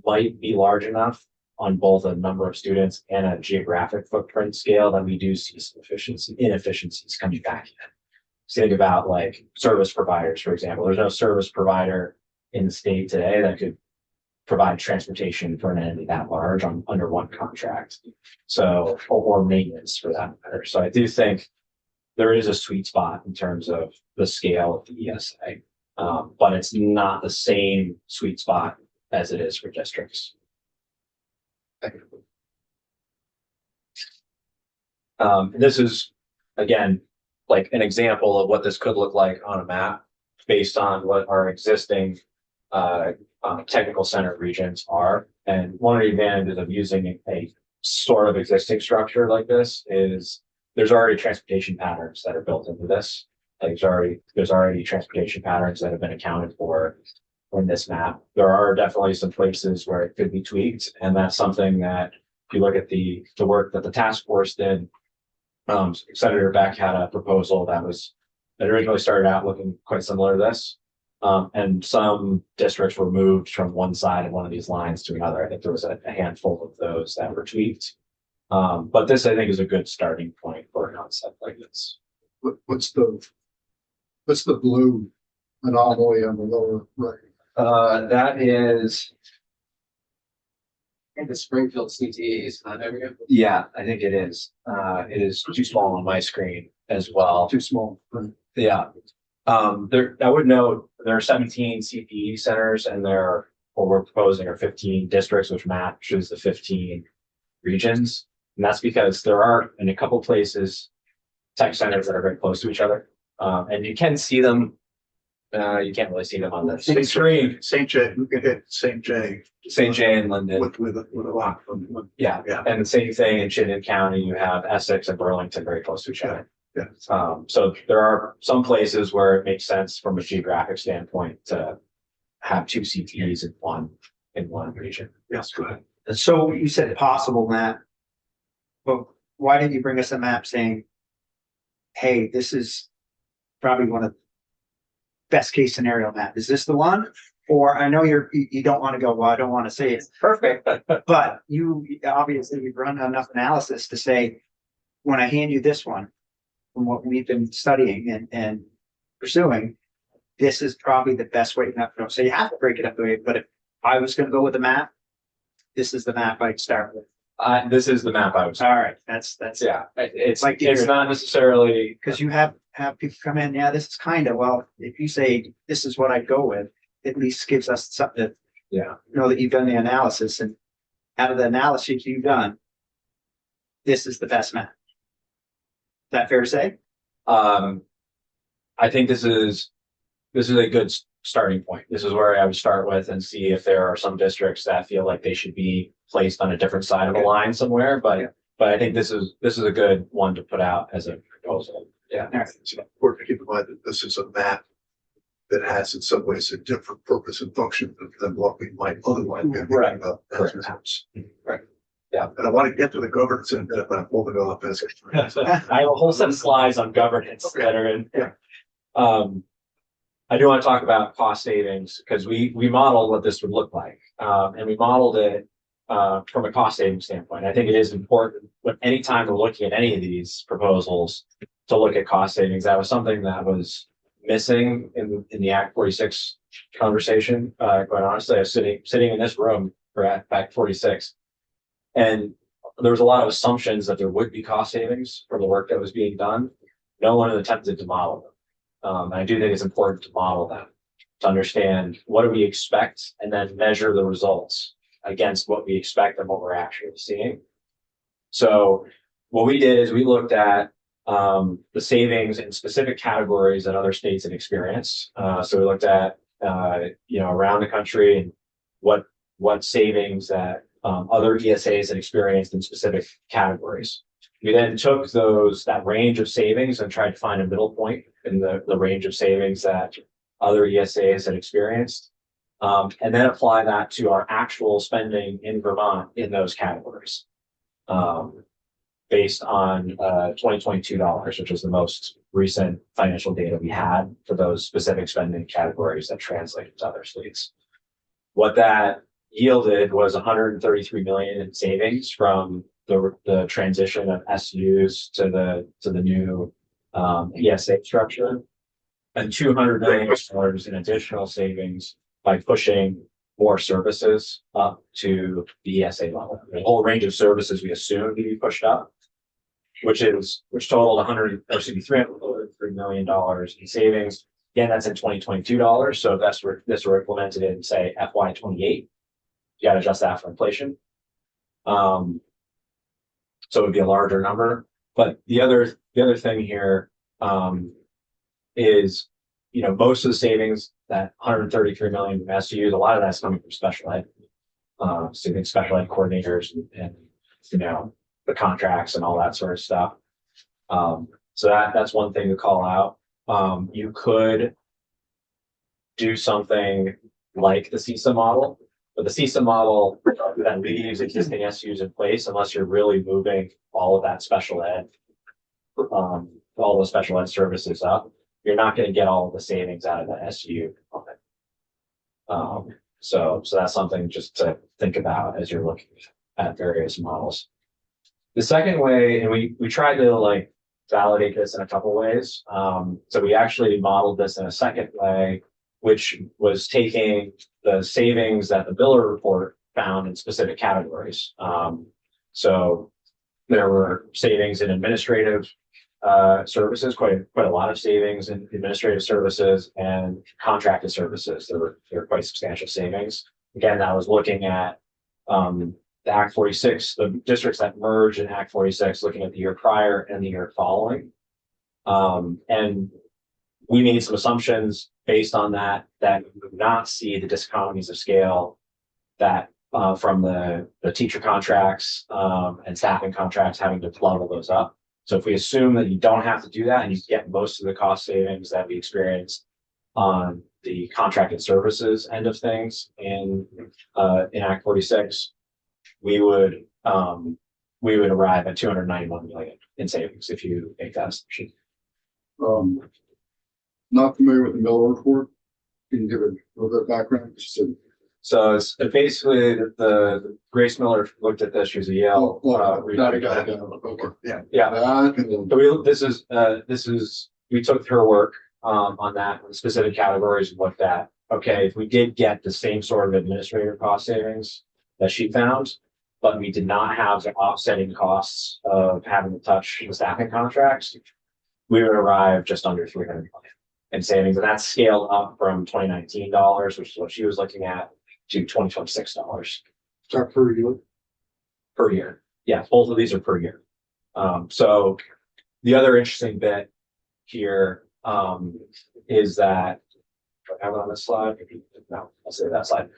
S3: might be large enough on both a number of students and a geographic footprint scale that we do see some inefficiencies coming back in. So think about like service providers, for example. There's no service provider in the state today that could provide transportation for an entity that large on under one contract. So, or maintenance for that matter. So I do think there is a sweet spot in terms of the scale of the ESA, but it's not the same sweet spot as it is for districts. This is, again, like an example of what this could look like on a map based on what our existing technical center regions are. And one of the advantages of using a sort of existing structure like this is there's already transportation patterns that are built into this. Like there's already transportation patterns that have been accounted for in this map. There are definitely some places where it could be tweaked, and that's something that if you look at the work that the task force did, Senator Beck had a proposal that originally started out looking quite similar to this. And some districts were moved from one side of one of these lines to another. I think there was a handful of those that were tweaked. But this, I think, is a good starting point for a concept like this.
S4: What's the blue anomaly on the lower right?
S3: That is,
S6: I think the Springfield CTE is not area.
S3: yeah, I think it is. It is too small on my screen as well.
S4: Too small. Right.
S3: Yeah. I would note there are 17 CPE centers, and what we're proposing are 15 districts, which matches the 15 regions. And that's because there are, in a couple places, tech centers that are very close to each other. And you can see them. You can't really see them on the screen.
S2: St. J, we can hit St. J.
S3: St. J and Linden.
S2: With a lot from.
S3: Yeah.
S2: Yeah.
S3: And the same thing in Chittenden County, you have Essex and Burlington very close to each other.
S2: Yeah.
S3: So there are some places where it makes sense from a geographic standpoint to have 2 CTEs in one region.
S2: Yes, go ahead.
S5: So you said possible map, but why didn't you bring us a map saying, hey, this is probably one of the best case scenario map? Is this the one? Or I know you don't want to go, well, I don't want to say it's perfect, but you obviously you've run enough analysis to say, when I hand you this one, from what we've been studying and pursuing, this is probably the best way to know. So you have to break it up the way, but if I was going to go with the map, this is the map I'd start with.
S3: This is the map I was.
S5: All right, that's
S3: Yeah, it's
S5: Like
S3: it's not necessarily
S5: because you have people come in. Yeah, this is kind of, well, if you say this is what I'd go with, at least gives us something to know that you've done the analysis, and out of the analysis you've done, this is the best map. Is that fair to say?
S3: I think this is a good starting point. This is where I would start with and see if there are some districts that feel like they should be placed on a different side of the line somewhere. But I think this is a good one to put out as a proposal. Yeah.
S2: It's important to keep in mind that this is a map that has in some ways a different purpose and function than what we might otherwise be
S3: Right.
S2: thinking of as
S3: Correct.
S2: maps.
S3: Right. Yeah.
S2: And I want to get to the governance in a minute, but I'm holding off as.
S3: I have a whole set of slides on governance that are in.
S2: Yeah.
S3: I do want to talk about cost savings because we modeled what this would look like. And we modeled it from a cost saving standpoint. I think it is important when anytime we're looking at any of these proposals to look at cost savings. That was something that was missing in the Act 46 conversation. Quite honestly, I was sitting in this room for Act 46. And there was a lot of assumptions that there would be cost savings from the work that was being done. No one attempted to model them. And I do think it's important to model them, to understand what do we expect and then measure the results against what we expect and what we're actually seeing. So what we did is we looked at the savings in specific categories that other states had experienced. So we looked at around the country and what savings that other ESAs had experienced in specific categories. We then took that range of savings and tried to find a middle point in the range of savings that other ESAs had experienced. And then apply that to our actual spending in Vermont in those categories. Based on 2022 dollars, which was the most recent financial data we had for those specific spending categories that translated to other states. What that yielded was 133 million in savings from the transition of SUs to the new ESA structure, and $200 million in additional savings by pushing more services up to the ESA level. The whole range of services we assumed to be pushed up, which totaled $303 million in savings. Again, that's in 2022 dollars. So if this were implemented in, say, FY28, you got to adjust that for inflation. So it would be a larger number. But the other thing here is, most of the savings, that 133 million from SUs, a lot of that's coming from special ed. So you think special ed coordinators and the contracts and all that sort of stuff. So that's one thing to call out. You could do something like the CISA model, but the CISA model that leaves existing SUs in place unless you're really moving all of that special ed, all the special ed services up. You're not going to get all of the savings out of the SU component. So that's something just to think about as you're looking at various models. The second way, and we tried to validate this in a couple ways. So we actually modeled this in a second way, which was taking the savings that the Miller report found in specific categories. So there were savings in administrative services, quite a lot of savings in administrative services and contracted services. There were quite substantial savings. Again, that was looking at the Act 46, the districts that merge in Act 46, looking at the year prior and the year following. And we made some assumptions based on that we would not see the diseconomies of scale that from the teacher contracts and staffing contracts having to level those up. So if we assume that you don't have to do that and you get most of the cost savings that we experienced on the contracted services end of things in Act 46, we would arrive at 291 million in savings if you make that assumption.
S4: Not familiar with the Miller report. Can you give a little bit of background?
S3: So it's basically the Grace Miller looked at this. She was a Yale.
S4: Got it. Okay.
S3: Yeah. So we took her work on that in specific categories and looked at, okay, if we did get the same sort of administrative cost savings that she found, but we did not have the offsetting costs of having to touch the staffing contracts, we would arrive just under 300 million in savings. And that's scaled up from 2019 dollars, which is what she was looking at, to 2026 dollars.
S7: Per year?
S3: Per year. Yeah, both of these are per year. So the other interesting bit here is that, do I have it on this slide? No, I'll save that slide.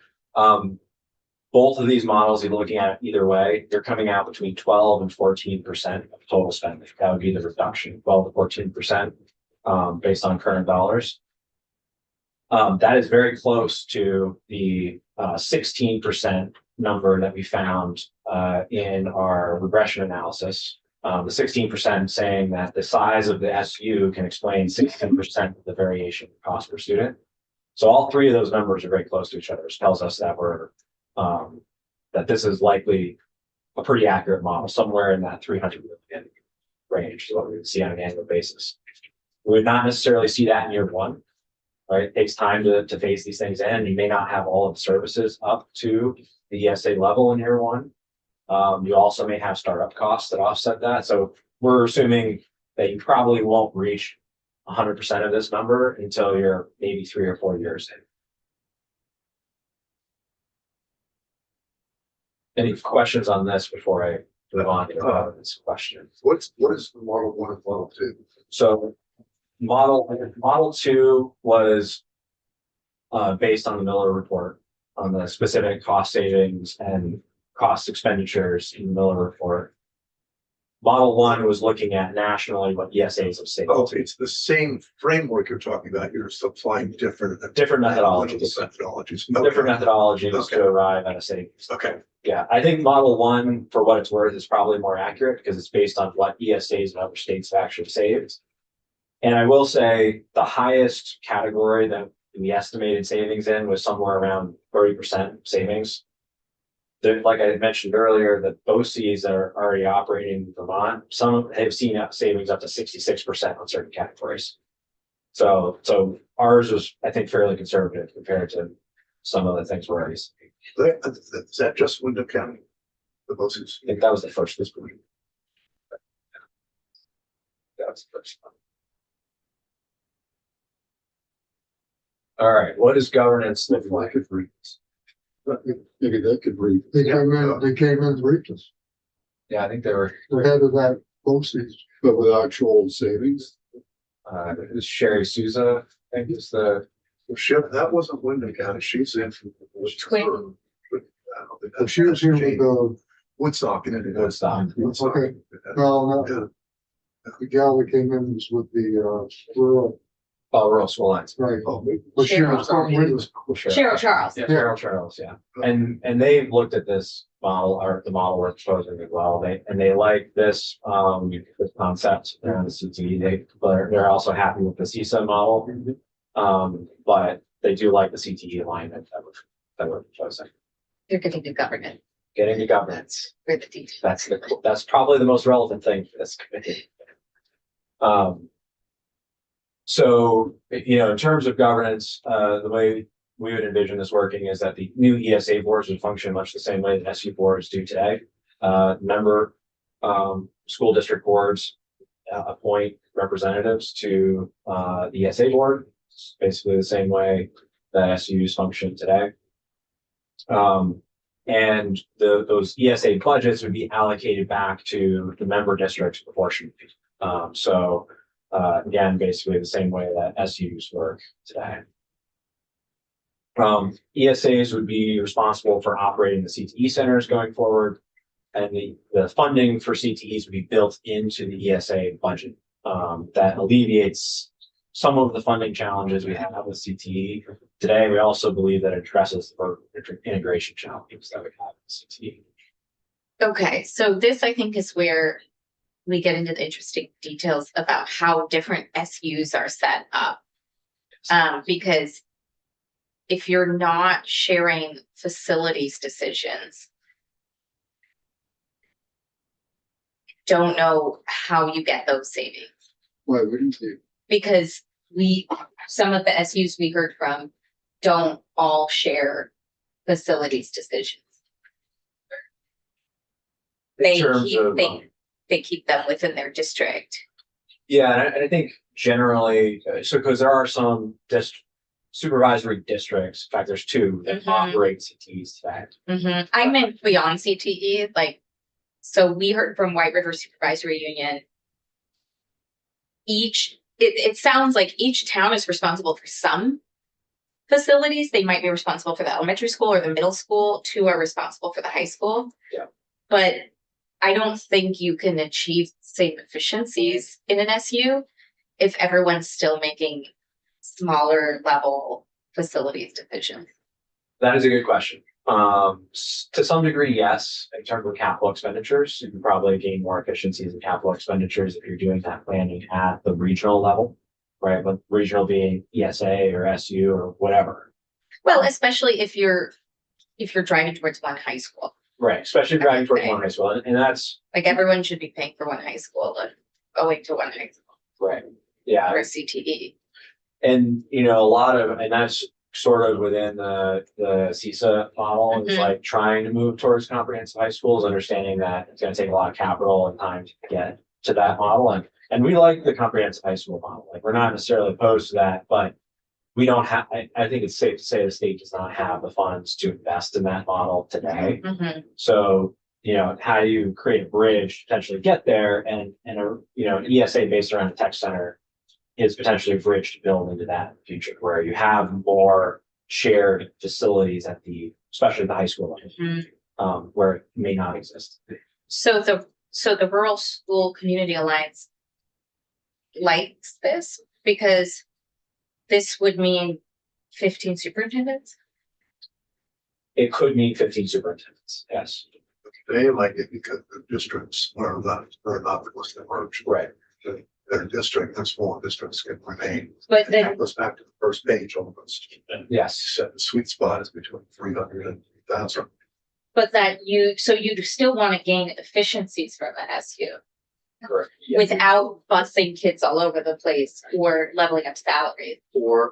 S3: Both of these models, you're looking at it either way, they're coming out between 12 and 14% of total spending. That would be the reduction, 12 to 14% based on current dollars. That is very close to the 16% number that we found in our regression analysis. The 16% saying that the size of the SU can explain 16% of the variation in cost per student. So all three of those numbers are very close to each other, which tells us that that this is likely a pretty accurate model, somewhere in that 300 million range is what we would see on an annual basis. We would not necessarily see that in year one, right? It takes time to phase these things in. You may not have all of the services up to the ESA level in year one. You also may have startup costs that offset that. So we're assuming that you probably won't reach 100% of this number until you're maybe 3 or 4 years in. Any questions on this before I move on to this question?
S2: What is the model 1 and model 2?
S3: So model 2 was based on the Miller report on the specific cost savings and cost expenditures in the Miller report. Model one was looking at nationally what ESAs have saved.
S2: Oh, it's the same framework you're talking about. You're supplying different.
S3: Different methodologies.
S2: Methodologies.
S3: Different methodologies
S2: Okay.
S3: to arrive at a savings.
S2: Okay,
S3: Yeah, I think Model One, for what it's worth, is probably more accurate because it's based on what ESAs and other states have actually saved. And I will say the highest category that we estimated savings in was somewhere around 30% savings. Like I mentioned earlier, the BOCES that are already operating in Vermont, some have seen savings up to 66% on certain categories. So ours was, I think, fairly conservative compared to some of the things we're already seeing.
S2: is that just Wyndham County? The BOCES?
S3: I think that was the first fiscal year. That was the first one. All right, what does governance look
S4: Maybe I
S3: like?
S4: could read this. Maybe they could read.
S7: They came in, briefed us.
S3: Yeah, I think they were,
S7: The head of that BOCES.
S4: But with actual savings,
S3: it was Sherry Souza, I think is the,
S2: Ship, that wasn't Wyndham County. She's in.
S1: Twin.
S7: But she was here with the,
S2: Woodstock and it.
S3: Woodstock.
S7: Okay. no,
S2: Yeah.
S7: the gal that came in was with the, rural,
S3: Rural School Lines.
S7: right.
S2: Oh,
S7: But she was from Wyndham.
S1: Cheryl Charles.
S6: Yeah.
S3: Cheryl Charles, yeah. And they've looked at this model or the model we're proposing as well. They like this, this concept around the CTE. They're also happy with the CISA model. But they do like the CTE alignment that we're proposing.
S1: You're getting to government.
S3: Getting to governance.
S1: For the details.
S3: That's probably the most relevant thing for this committee. So, in terms of governance, the way we would envision this working is that the new ESA boards would function much the same way that SU boards do today. Member school district boards appoint representatives to the ESA board. It's basically the same way that SUs function today. And those ESA budgets would be allocated back to the member districts proportionally. Again, basically the same way that SUs work today. ESAs would be responsible for operating the CTE centers going forward, and the funding for CTEs would be built into the ESA budget. That alleviates some of the funding challenges we have with CTE today. We also believe that it addresses the integration challenges that we have with CTE.
S1: Okay, so this I think is where we get into the interesting details about how different SUs are set up. Because if you're not sharing facilities decisions, don't know how you get those savings.
S4: why wouldn't you?
S1: Because some of the SUs we heard from don't all share facilities decisions. They keep them within their district.
S3: Yeah, and I think generally, because there are some supervisory districts, in fact, there's two that
S1: Mhm.
S3: operate CTEs today.
S1: I meant beyond CTE, so we heard from White River Supervisory Union. It sounds like each town is responsible for some facilities. They might be responsible for the elementary school or the middle school. Two are responsible for the high school.
S3: Yeah.
S1: But I don't think you can achieve the same efficiencies in an SU if everyone's still making smaller level facilities decisions.
S3: That is a good question. To some degree, yes, in terms of capital expenditures, you can probably gain more efficiencies in capital expenditures if you're doing that planning at the regional level, right? But regional being ESA or SU or whatever.
S1: Well, especially if you're driving towards one high school.
S3: Right, especially driving towards
S1: Okay.
S3: one high school, and that's
S1: Everyone should be paying for one high school and going to one high school
S3: right. Yeah,
S1: or a CTE.
S3: and and that's sort of within the CISA model. It's
S1: Mhm.
S3: like trying to move towards comprehensive high schools, understanding that it's going to take a lot of capital and time to get to that model. And we like the comprehensive high school model. We're not necessarily opposed to that, but we don't have, I think it's safe to say the state does not have the funds to invest in that model today.
S1: Mhm.
S3: So, how do you create a bridge to potentially get there, and an ESA based around a tech center is potentially a bridge to build into that future where you have more shared facilities especially the high school level,
S1: Mhm.
S3: where it may not exist.
S1: So So the Rural School Community Alliance likes this because this would mean 15 superintendents.
S3: It could mean 15 superintendents, yes.
S2: They like it because the districts are not supposed to merge.
S3: Right.
S2: Their district, their small districts can remain.
S1: But
S2: And
S1: then,
S2: that goes back to the first page almost.
S3: Yes.
S2: Said the sweet spot is between 300 and 1,000.
S1: but that so you still want to gain efficiencies from the SU
S3: Correct.
S1: without busing kids all over the place or leveling up salaries.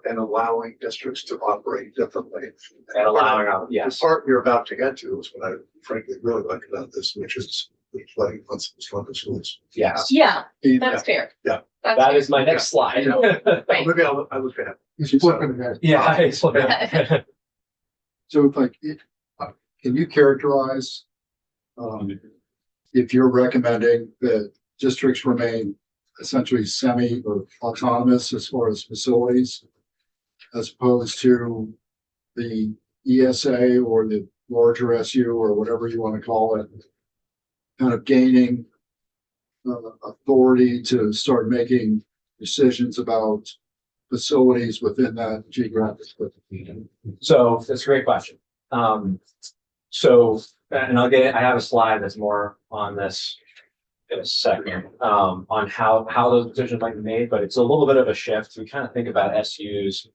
S2: And allowing districts to operate differently.
S3: And allowing,
S2: The
S3: yes,
S2: part you're about to get to is what I frankly really like about this, which is letting us run the schools.
S3: yes.
S1: Yeah,
S4: He-
S1: that's fair.
S2: Yeah.
S1: That's
S3: That
S1: fair.
S3: is my next slide.
S1: Right.
S2: Maybe I would have.
S7: He's flipping that.
S3: Yeah. it's like-
S4: So if like, can you characterize, if you're recommending that districts remain essentially semi or autonomous as far as facilities, as opposed to the ESA or the larger SU or whatever you want to call it, kind of gaining authority to start making decisions about facilities within that geographic footprint?
S3: So that's a great question. So, and I have a slide that's more on this in a second, on how those decisions might be made, but it's a little bit of a shift. We kind of think about SUs,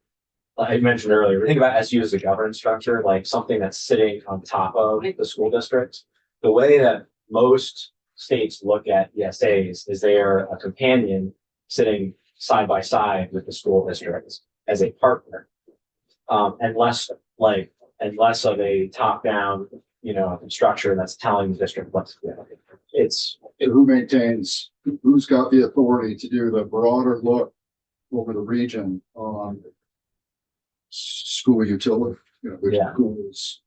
S3: like I mentioned earlier, we think about SU as a governance structure, like something that's sitting on top of the school district. The way that most states look at ESAs is they are a companion sitting side by side with the school district as a partner. And less of a top-down, structure that's telling the district what to do.
S4: Who maintains, who's got the authority to do the broader look over the region on school utility, which
S3: Yeah.
S4: schools?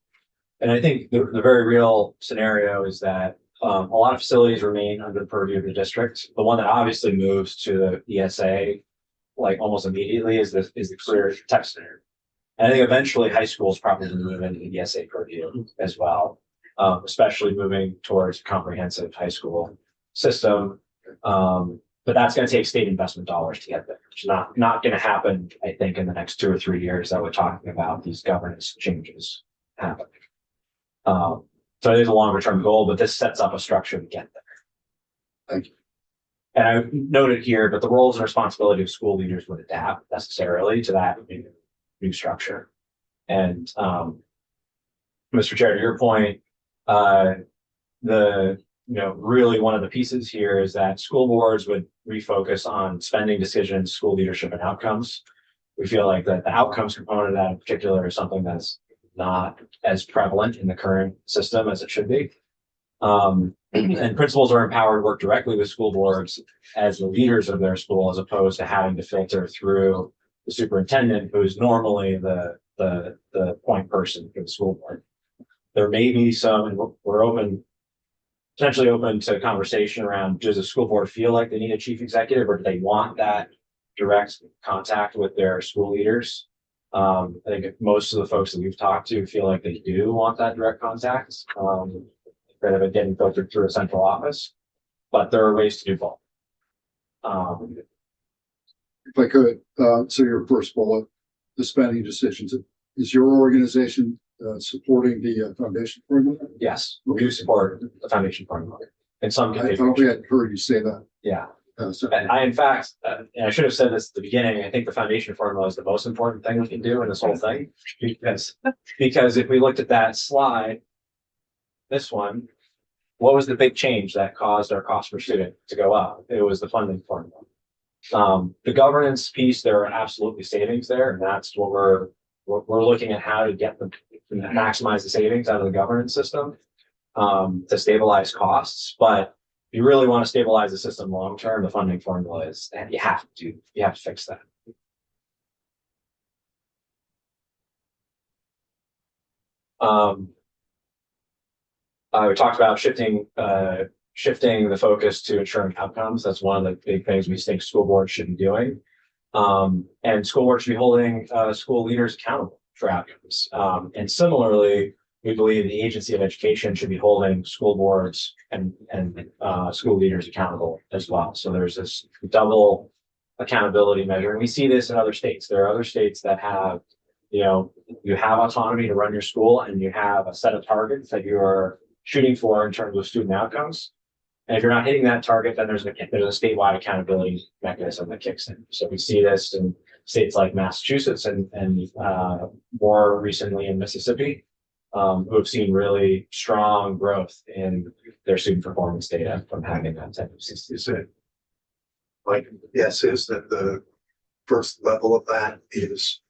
S3: And I think the very real scenario is that a lot of facilities remain under the purview of the district. The one that obviously moves to the ESA like almost immediately is the career tech center. And I think eventually high schools probably move into the ESA purview as well, especially moving towards a comprehensive high school system. But that's going to take state investment dollars to get there. It's not going to happen, I think, in the next 2 or 3 years that we're talking about these governance changes happening. So it is a longer term goal, but this sets up a structure to get there.
S4: Thank you.
S3: And I noted here, but the roles and responsibility of school leaders would adapt necessarily to that new structure. And Mr. Chair, to your point, really one of the pieces here is that school boards would refocus on spending decisions, school leadership, and outcomes. We feel like that the outcomes component of that in particular is something that's not as prevalent in the current system as it should be. And principals are empowered to work directly with school boards as the leaders of their school, as opposed to having to filter through the superintendent, who's normally the point person for the school board. There may be some, and we're potentially open to conversation around, does the school board feel like they need a chief executive, or do they want that direct contact with their school leaders? I think most of the folks that we've talked to feel like they do want that direct contact, rather than getting filtered through a central office, but there are ways to do both.
S4: If I could, so your first bullet, the spending decisions, is your organization supporting the foundation formula?
S3: Yes, we do support the foundation formula in some
S4: I thought we
S3: configuration.
S4: had heard you say that.
S3: Yeah.
S4: So
S3: And in fact, and I should have said this at the beginning, I think the foundation formula is the most important thing we can do in this whole thing. Because if we looked at that slide, this one, what was the big change that caused our cost per student to go up? It was the funding formula. The governance piece, there are absolutely savings there, and that's what we're looking at, how to get them, maximize the savings out of the governance system to stabilize costs. But if you really want to stabilize the system long term, the funding formula is, and you have to fix that. We talked about shifting the focus to ensuring outcomes. That's one of the big things we think school boards should be doing. And school boards should be holding school leaders accountable for outcomes. And similarly, we believe the agency of education should be holding school boards and school leaders accountable as well. So there's this double accountability measure. And we see this in other states. There are other states that have, you have autonomy to run your school and you have a set of targets that you are shooting for in terms of student outcomes. And if you're not hitting that target, then there's a statewide accountability mechanism that kicks in. So we see this in states like Massachusetts and more recently in Mississippi, who have seen really strong growth in their student performance data from having that type of system.
S2: Is it? My guess is that the first level of that is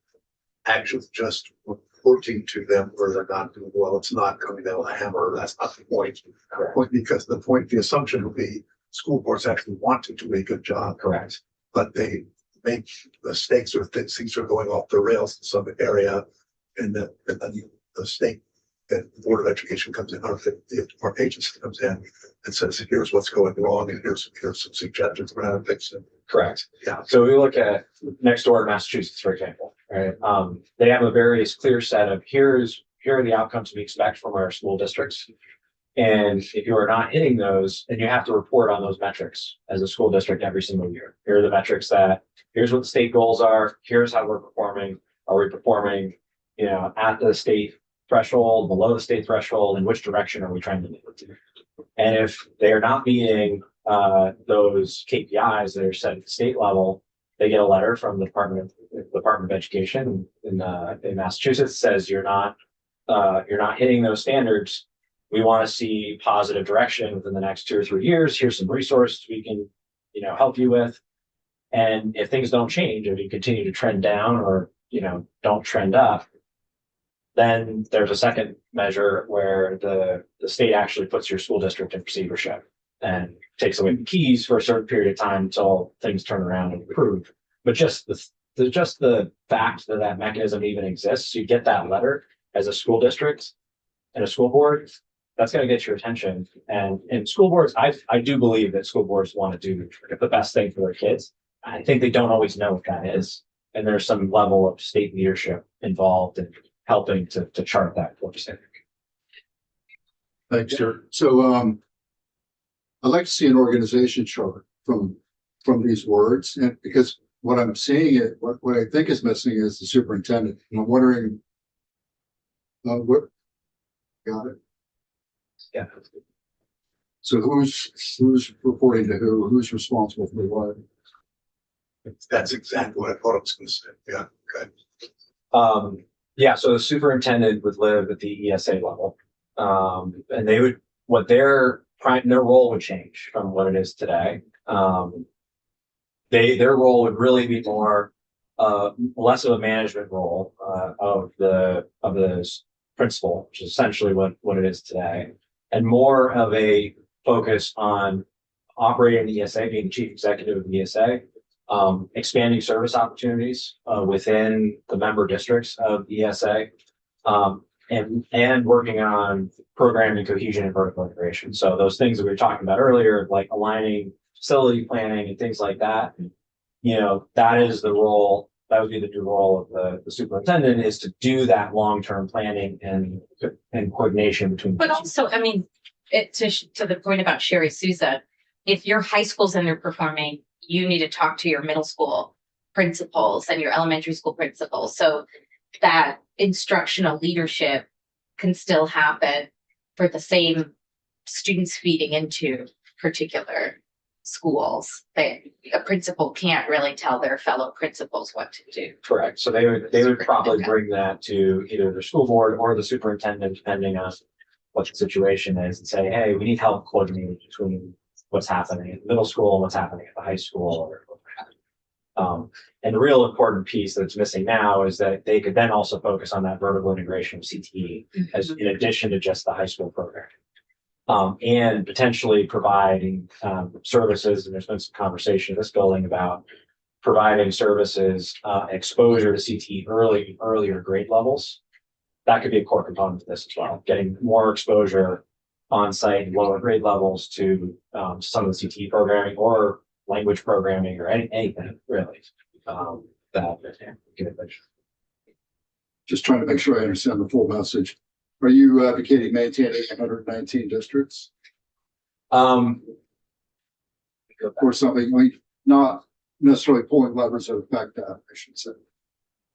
S2: actually just reporting to them where they're not doing well. It's not coming down with a hammer. That's not the point. Because the assumption will be school boards actually want to do a good job,
S3: Correct.
S2: but they make mistakes or things are going off the rails in some area, and then the state and Board of Education comes in, or our agency comes in and says, here's what's going wrong, and here's some suggestions for how to fix it.
S3: Correct.
S2: Yeah.
S3: So we look at next door Massachusetts, for example, right? They have a very clear set of here are the outcomes we expect from our school districts. And if you are not hitting those, then you have to report on those metrics as a school district every single year. Here are the metrics here's what the state goals are. Here's how we're performing. Are we performing, at the state threshold, below the state threshold, and which direction are we trying to move? And if they are not meeting those KPIs that are set at the state level, they get a letter from the Department of Education in Massachusetts says you're not hitting those standards. We want to see positive direction within the next 2 or 3 years. Here's some resources we can, help you with. And if things don't change, if you continue to trend down or, don't trend up, then there's a second measure where the state actually puts your school district in receivership and takes away the keys for a certain period of time until things turn around and improve. But just the fact that mechanism even exists, you get that letter as a school district and a school board, that's going to get your attention. And in school boards, I do believe that school boards want to do the best thing for their kids. I think they don't always know what that is. And there's some level of state leadership involved in helping to chart that course.
S4: Thanks, sir. So I'd like to see an organization chart from these words, and because what I'm seeing what I think is missing is the superintendent. And I'm wondering what got it.
S3: Yeah.
S4: So who's reporting to who's responsible for what?
S2: That's exactly what I thought I was going to say. Yeah. Okay.
S3: Yeah, so the superintendent would live at the ESA level. And they would, their role would change from what it is today. Their role would really be more, less of a management role, of the principal, which is essentially what it is today, and more of a focus on operating the ESA, being the chief executive of the ESA, expanding service opportunities within the member districts of the ESA, and working on programming cohesion and vertical integration. So those things that we were talking about earlier, like aligning facility planning and things like that, that is the role. That would be the new role of the superintendent, is to do that long-term planning and coordination between.
S1: But also, I mean, to the point about Sherry Souza, if your high school's underperforming, you need to talk to your middle school principals and your elementary school principals. So that instructional leadership can still happen for the same students feeding into particular schools. That a principal can't really tell their fellow principals what to do.
S3: Correct. So they would probably bring that to either the school board or the superintendent, depending on what the situation is, and say, hey, we need help coordinating between what's happening at the middle school and what's happening at the high school. And the real important piece that's missing now is that they could then also focus on that vertical integration of CTE as in addition to just the high school program. And potentially providing services, and there's been some conversation in this building about providing services, exposure to CTE earlier grade levels. That could be a core component of this as well, getting more exposure on site lower grade levels to some of the CTE programming or language programming or anything really.
S4: Just trying to make sure I understand the full message. Are you advocating maintaining 119 districts
S3: Um,
S4: or something like not necessarily pulling levers that affect that, I should say?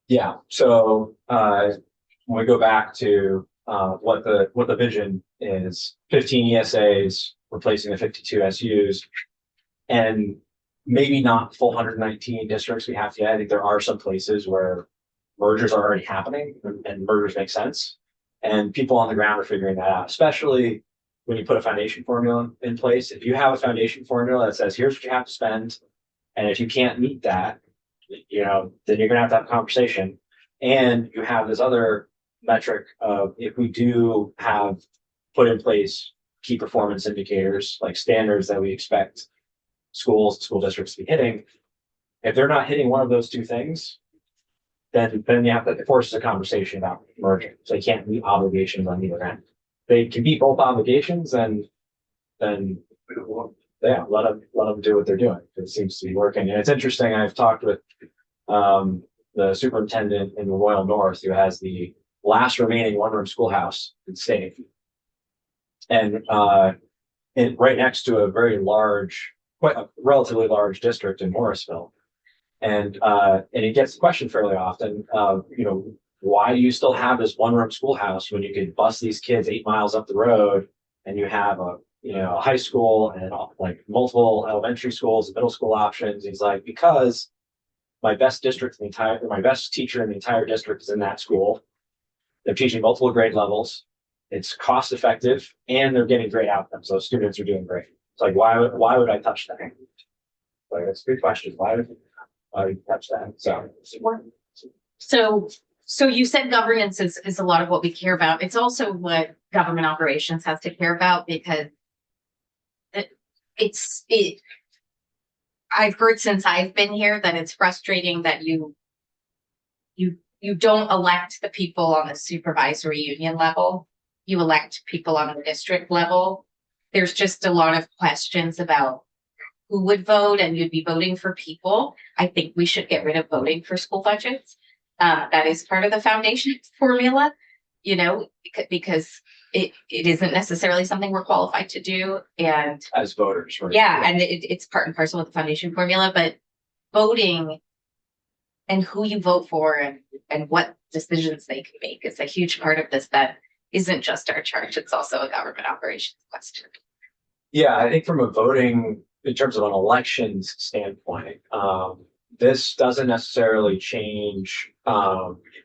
S3: yeah, so, when we go back to, what the vision is, 15 ESAs, replacing the 52 SUs. And maybe not full 119 districts we have to, I think there are some places where mergers are already happening and mergers make sense. And people on the ground are figuring that out, especially when you put a foundation formula in place. If you have a foundation formula that says, here's what you have to spend, and if you can't meet that, then you're gonna have to have a conversation. And you have this other metric of if we do have put in place key performance indicators, like standards that we expect schools, school districts to be hitting. If they're not hitting one of those two things, then you have to, it forces a conversation about merging. So you can't meet obligations on either end. They can meet both obligations and then yeah, let them do what they're doing. It seems to be working. And it's interesting. I've talked with the superintendent in the Royal North, who has the last remaining one-room schoolhouse in the state, and right next to a very large, quite a relatively large district in Morrisville. And he gets the question fairly often, why do you still have this one-room schoolhouse when you could bus these kids 8 miles up the road and you have a high school and like multiple elementary schools and middle school options? He's like, because my best teacher in the entire district is in that school. They're teaching multiple grade levels. It's cost effective and they're getting great outcomes. Those students are doing great. It's like, why would I touch that? Like, that's a good question. Why would you touch that?
S1: So you said governance is a lot of what we care about. It's also what government operations has to care about, because I've heard since I've been here that it's frustrating that you don't elect the people on the supervisory union level. You elect people on the district level. There's just a lot of questions about who would vote, and you'd be voting for people. I think we should get rid of voting for school budgets. That is part of the foundation formula, because it isn't necessarily something we're qualified to do. And
S3: As voters, right?
S1: yeah, and it's part and parcel with the foundation formula, but voting and who you vote for and what decisions they can make is a huge part of this that isn't just our charge. It's also a government operations question.
S3: Yeah, I think from a voting, in terms of an elections standpoint, this doesn't necessarily change.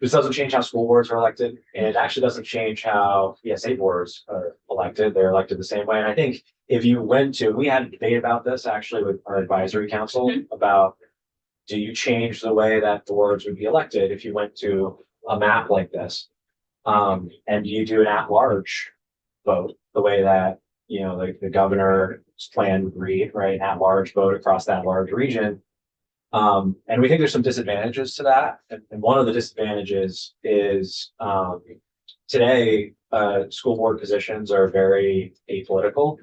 S3: This doesn't change how school boards are elected, and it actually doesn't change how ESA boards are elected. They're elected the same way. And I think if you we had a debate about this actually with our advisory council about, do you change the way that boards would be elected if you went to a map like this? And do you do an at-large vote the way that the governor's plan would read, right? At-large vote across that large region. And we think there's some disadvantages to that. And one of the disadvantages is today, school board positions are very apolitical,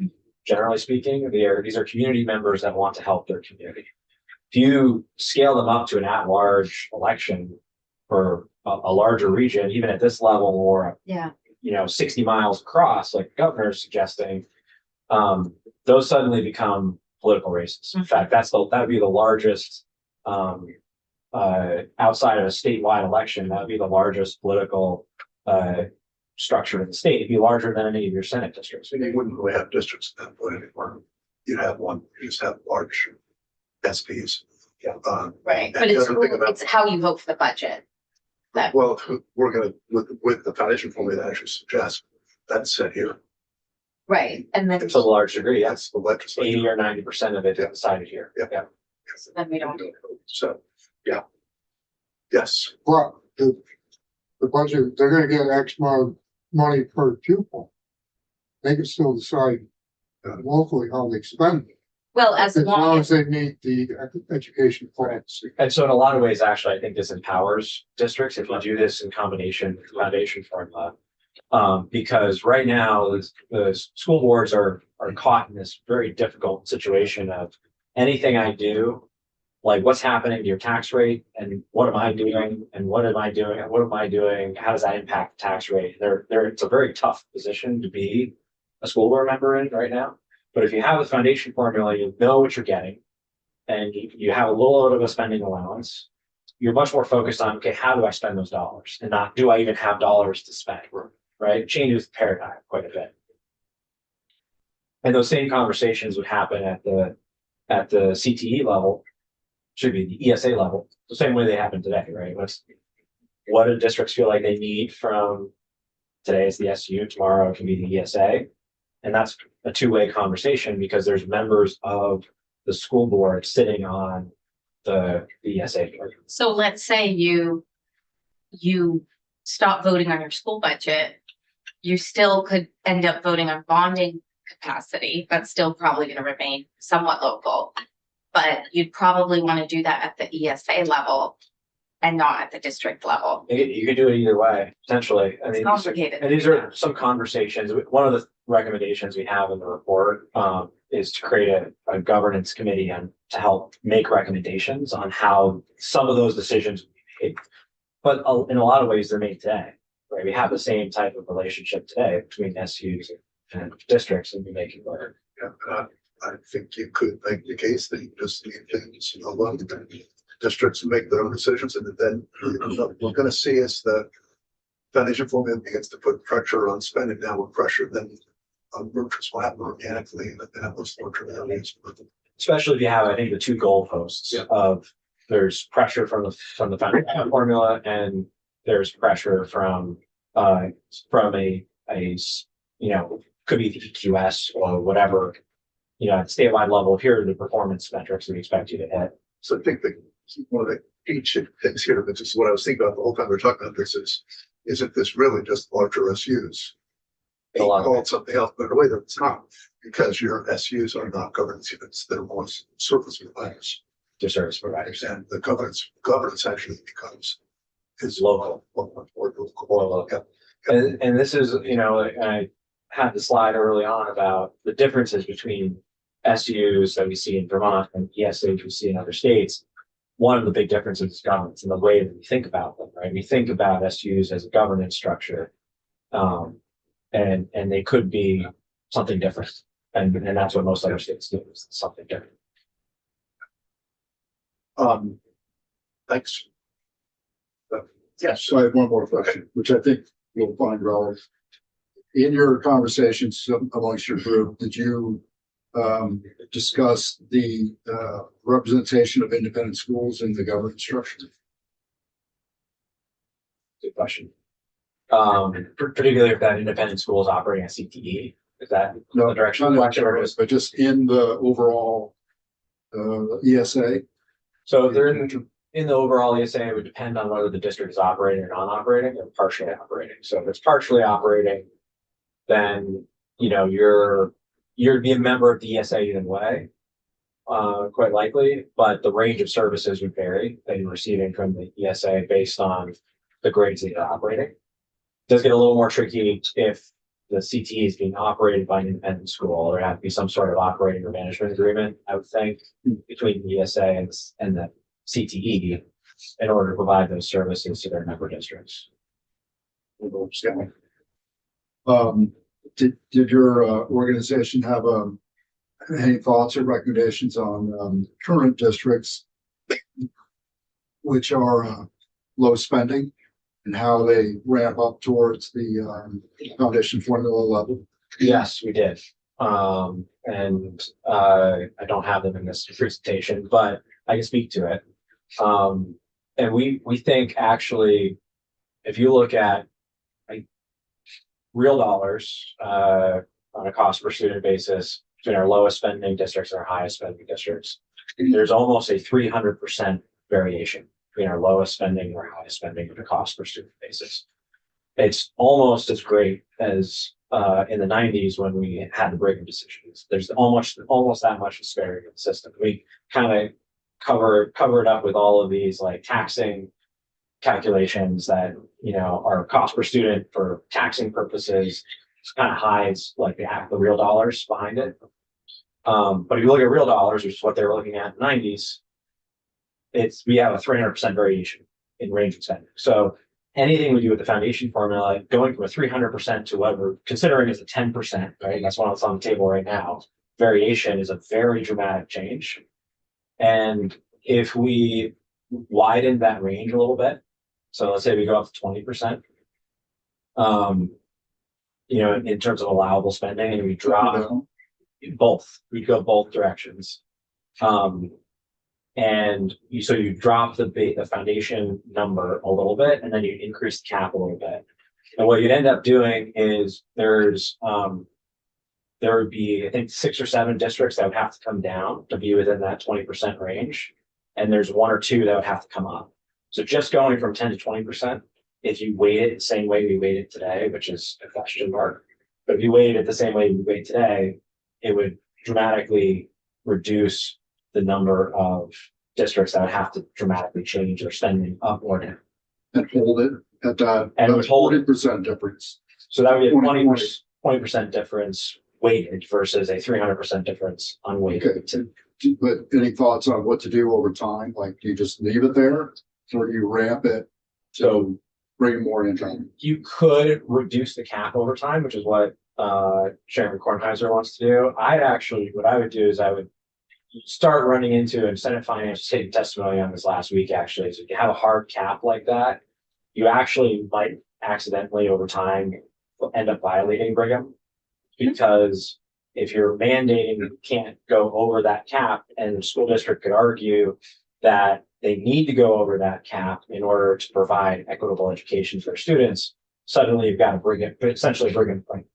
S3: generally speaking. These are community members that want to help their community. If you scale them up to an at-large election for a larger region, even at this level, or 60 miles across, like the governor's suggesting, those suddenly become political races. In fact, that would be the largest outside of a statewide election. That would be the largest political structure in the state. It'd be larger than any of your Senate districts.
S2: You wouldn't really have districts at that point anymore. You'd have one, you just have large SPs.
S3: Yeah.
S1: Right,
S2: and
S1: but
S2: the other thing about-
S1: it's how you vote for the budget.
S2: Well, we're gonna, with the foundation formula that actually suggests, that's set here.
S1: Right, and then
S3: To a large degree,
S2: That's the legislature.
S3: 80 or 90% of it is decided here.
S2: Yeah.
S1: we don't do.
S2: So, yeah. Yes,
S7: But the budget, they're gonna get X amount of money per pupil. They can still decide locally how they spend it,
S1: Well, as
S7: as long
S1: long
S7: as they meet the education plans.
S3: And so in a lot of ways, actually, I think this empowers districts if you do this in combination with the foundation formula. Because right now, the school boards are caught in this very difficult situation of anything I do like what's happening to your tax rate and what am I doing and what am I doing and what am I doing? How does that impact the tax rate? It's a very tough position to be a school board member in right now. But if you have the foundation formula, you know what you're getting and you have a little bit of a spending allowance, you're much more focused on, okay, how do I spend those dollars and not do I even have dollars to spend, right? It changes the paradigm quite a bit. And those same conversations would happen at the CTE level, should be the ESA level, the same way they happen today, right? What do districts feel like they need from today is the SU, tomorrow it can be the ESA. And that's a two-way conversation because there's members of the school board sitting on the ESA board.
S1: So let's say you stop voting on your school budget, you still could end up voting on bonding capacity. That's still probably going to remain somewhat local, but you'd probably want to do that at the ESA level and not at the district level.
S3: You could do it either way, potentially. I
S1: It's
S3: mean,
S1: complicated.
S3: and these are some conversations. One of the recommendations we have in the report is to create a governance committee and to help make recommendations on how some of those decisions will be made. But in a lot of ways, they're made today, right? We have the same type of relationship today between SUs and districts, and we make it work.
S2: Yeah, I think you could make the case that you just leave things alone. Districts make their own decisions, and then we're going to see as the foundation formula begins to put pressure on spending downward pressure, then merchants will happen organically, and then those larger areas.
S3: Especially if you have, I think, the two goalposts of there's pressure from the foundation formula, and there's pressure from a could be the EQS or whatever, at statewide level. Here are the performance metrics we expect you to hit.
S2: So I think that one of the key things here, which is what I was thinking about the whole time we we're talking about this, isn't this really just larger SUs? They call it something else, but in a way that it's not, because your SUs are not governance units, they're more service providers.
S3: To service providers.
S2: And the governance actually becomes is
S3: Local.
S2: or local.
S3: Or local. And this is, I had the slide early on about the differences between SUs that we see in Vermont and ESAs we see in other states. One of the big differences is governance and the way that we think about them, right? We think about SUs as a governance structure, and they could be something different. And that's what most other states do, is something different.
S2: Thanks.
S4: Yes, so I have one more question, which I think you'll find relevant. In your conversations amongst your group, did you discuss the representation of independent schools in the governance structure?
S3: Good question. Particularly if that independent school is operating at CTE, is that
S4: No,
S3: the direction?
S4: not but just in the overall ESA.
S3: So if they're in the overall ESA, it would depend on whether the district is operating or non-operating or partially operating. So if it's partially operating, then you'd be a member of the ESA either way, quite likely, but the range of services would vary that you're receiving from the ESA based on the grades that you're operating. It does get a little more tricky if the CTE is being operated by an independent school. There have to be some sort of operating or management agreement, I would think, between the ESA and the CTE in order to provide those services to their member districts.
S4: Did your organization have any thoughts or recommendations on current districts which are low spending and how they ramp up towards the foundation formula level?
S3: Yes, we did. And I don't have them in this presentation, but I can speak to it. And we think actually, if you look at real dollars on a cost per student basis between our lowest spending districts and our highest spending districts, there's almost a 300% variation between our lowest spending and our highest spending on a cost per student basis. It's almost as great as in the 90s when we had the breaking decisions. There's almost that much disparity in the system. We kind of covered up with all of these like taxing calculations that are cost per student for taxing purposes. It's kind of hides like the real dollars behind it. But if you look at real dollars, which is what they were looking at in the 90s, we have a 300% variation in range of spending. So anything we do with the foundation formula, going from a 300% to what we're considering as a 10%, right? That's what's on the table right now. Variation is a very dramatic change. And if we widen that range a little bit, so let's say we go up to 20%, you know, in terms of allowable spending, and we drop both, we go both directions. And so you drop the foundation number a little bit, and then you increase the cap a little bit. And what you'd end up doing is there would be, I think, 6 or 7 districts that would have to come down to be within that 20% range. And there's 1 or 2 that would have to come up. So just going from 10 to 20%, if you weight it the same way we weight it today, which is a question mark, but if you weight it the same way we weight today, it would dramatically reduce the number of districts that would have to dramatically change their spending up or down.
S4: And hold it at that.
S3: And would hold it.
S4: 40% difference.
S3: So that would be a 20% difference weighted versus a 300% difference unweighted.
S4: Okay. But any thoughts on what to do over time? Like, do you just leave it there, or do you ramp it to bring more income?
S3: You could reduce the cap over time, which is what Chairman Kornheiser wants to do. What I would do is I would start running into, and Senate Finance taking testimony on this last week, actually. So if you have a hard cap like that, you actually might accidentally over time end up violating Brigham, because if you're mandating you can't go over that cap, and the school district could argue that they need to go over that cap in order to provide equitable education for students, suddenly you've got to essentially Brigham point.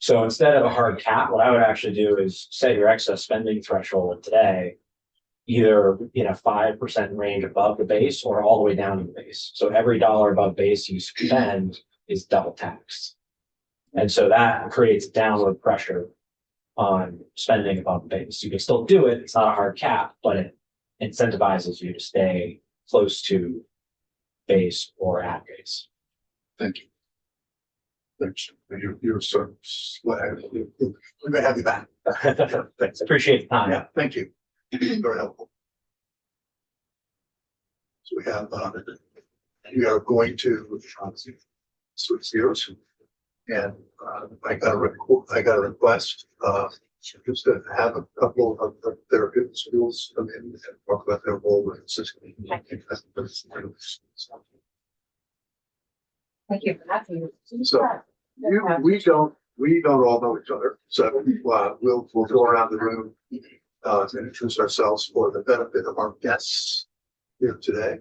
S3: So instead of a hard cap, what I would actually do is set your excess spending threshold today, either in a 5% range above the base or all the way down to the base. So every dollar above base you spend is double taxed. And so that creates downward pressure on spending above the base. You can still do it. It's not a hard cap, but it incentivizes you to stay close to base or at base.
S4: Thank you.
S2: Thanks. You're sort of, we may have you back.
S3: Thanks. Appreciate the time.
S2: Yeah, thank you. Very helpful. So we are going to switch gears, and I got a request just to have a couple of the therapeutic schools come in and talk about their role with the system.
S1: Thank you for having me.
S2: So we don't all know each other, so we'll go around the room and introduce ourselves for the benefit of our guests here today.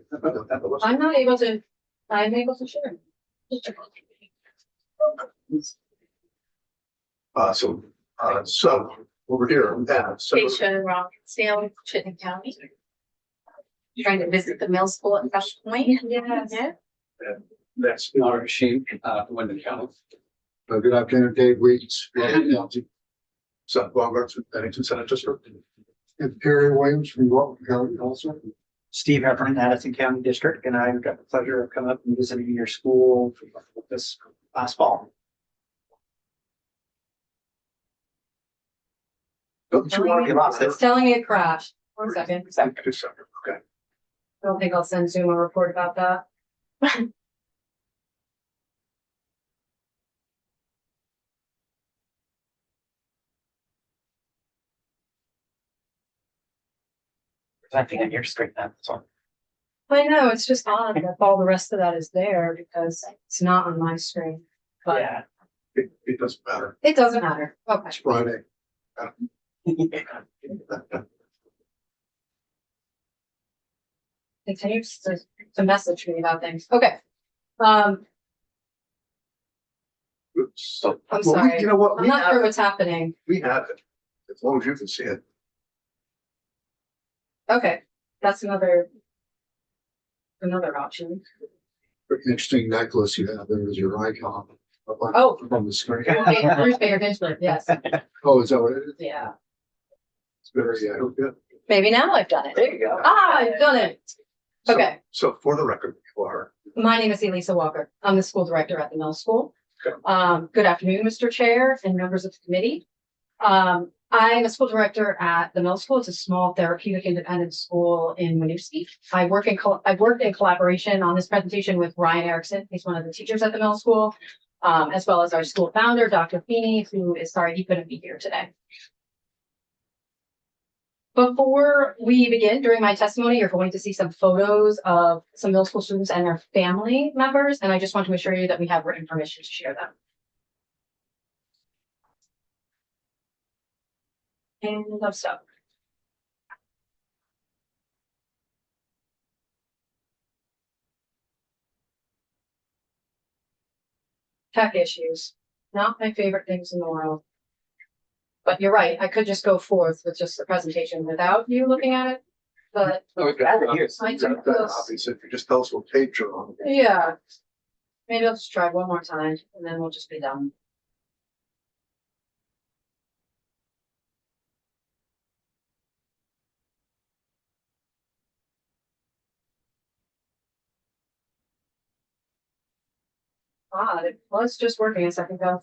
S1: I'm able to share.
S2: So over here, we have
S1: Keisha Rockdale, Chittenden County. Trying to visit the middle school at Fresh Point. Yeah.
S2: next.
S6: Laura Sheen, Wyndham County.
S4: Good afternoon, Dave Weeks.
S2: Seth Baumgart's with Bennington Senate District.
S7: And Perry Williams from Rutland County also.
S5: Steve Heffernan, Addison County District, and I've got the pleasure of coming up and visiting your school this last fall.
S2: Don't you want to get off
S1: It's telling me it crashed. 1 second.
S2: December, okay.
S1: I don't think I'll send Zoom a report about that.
S5: I think on your screen that's on.
S1: I know, it's just odd that all the rest of that is there because it's not on my screen, but
S5: Yeah.
S2: It doesn't matter.
S1: it doesn't matter. Okay.
S2: It's Friday.
S1: Continues to message me about things. Okay.
S2: So,
S1: I'm
S2: well,
S1: sorry.
S2: you know what?
S1: I'm
S2: We
S1: not
S2: have
S1: sure
S2: it.
S1: what's happening.
S2: We have it, as long as you can see it.
S1: Okay, that's another option.
S4: Interesting necklace you have there is your icon.
S1: Oh.
S4: On the screen.
S1: Okay, Bruce Baker Dinsler, yes,
S4: Oh, is that what it is?
S1: yeah.
S2: It's very, good.
S1: Maybe now I've done it.
S5: There you go.
S1: Ah, I've done it.
S2: So-
S1: Okay.
S2: So for the record, you are,
S1: My name is Elisa Walker. I'm the school director at the middle school.
S2: Okay.
S1: Good afternoon, Mr. Chair and members of the committee.
S8: I'm a school director at the middle school. It's a small therapeutic independent school in Winooski. I've worked in collaboration on this presentation with Ryan Erickson. He's one of the teachers at the middle school, as well as our school founder, Dr. Feeney, who is sorry he couldn't be here today. Before we begin, during my testimony, you're going to see some photos of some middle school students and their family members, and I just want to assure you that we have written permission to share them. And love stuff. Tech issues, not my favorite things in the world. But you're right, I could just go forth with just the presentation without you looking at it, but I do this.
S2: Obviously, if you just tell us what page you're on.
S8: Yeah. Maybe I'll just try one more time and then we'll just be done. It was just working a second ago.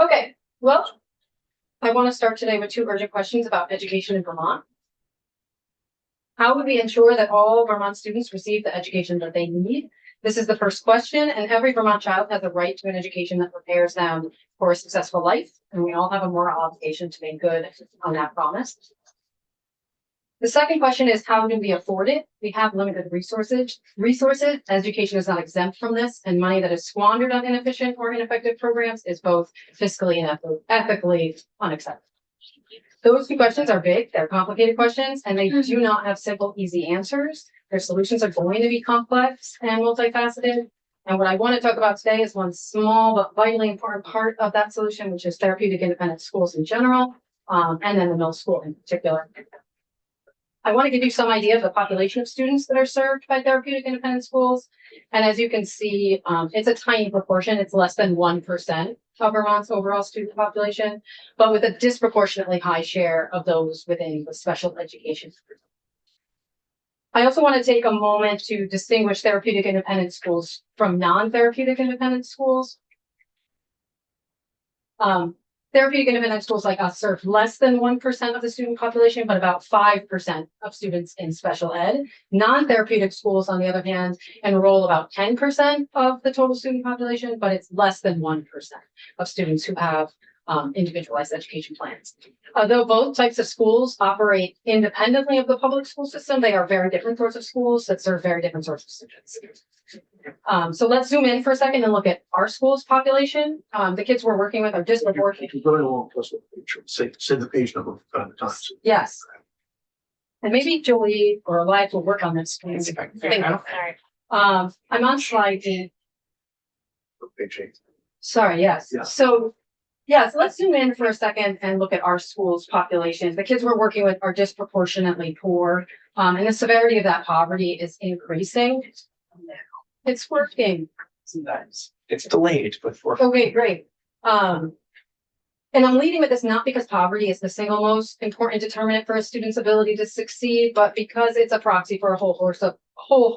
S8: Okay, well, I want to start today with 2 urgent questions about education in Vermont. How would we ensure that all Vermont students receive the education that they need? This is the first question, and every Vermont child has a right to an education that prepares them for a successful life, and we all have a moral obligation to make good on that promise. The second question is, how do we afford it? We have limited resources. Education is not exempt from this, and money that is squandered on inefficient or ineffective programs is both fiscally and ethically unacceptable. Those 2 questions are big, they're complicated questions, and they do not have simple, easy answers. Their solutions are going to be complex and multifaceted. And what I want to talk about today is one small but vitally important part of that solution, which is therapeutic independent schools in general, and then the middle school in particular. I want to give you some idea of the population of students that are served by therapeutic independent schools. And as you can see, it's a tiny proportion. It's less than 1% of Vermont's overall student population, but with a disproportionately high share of those within the special education. I also want to take a moment to distinguish therapeutic independent schools from non-therapeutic independent schools. Therapeutic independent schools like us serve less than 1% of the student population, but about 5% of students in special ed. Non-therapeutic schools, on the other hand, enroll about 10% of the total student population, but it's less than 1% of students who have individualized education plans. Although both types of schools operate independently of the public school system, they are very different sorts of schools that serve very different sorts of students. So let's zoom in for a second and look at our school's population. The kids we're working with are disproportionate.
S2: If you go along, plus what page, say the page number from time to time.
S8: Yes. And maybe Jolie or Elias will work on this. I'm on slide 8.
S2: Page 8.
S8: Sorry, yes.
S2: Yeah.
S8: So let's zoom in for a second and look at our school's population. The kids we're working with are disproportionately poor, and the severity of that poverty is increasing. It's working.
S5: Sometimes it's delayed, but for
S8: Okay, great. And I'm leading with this not because poverty is the single most important determinant for a student's ability to succeed, but because it's a proxy for a whole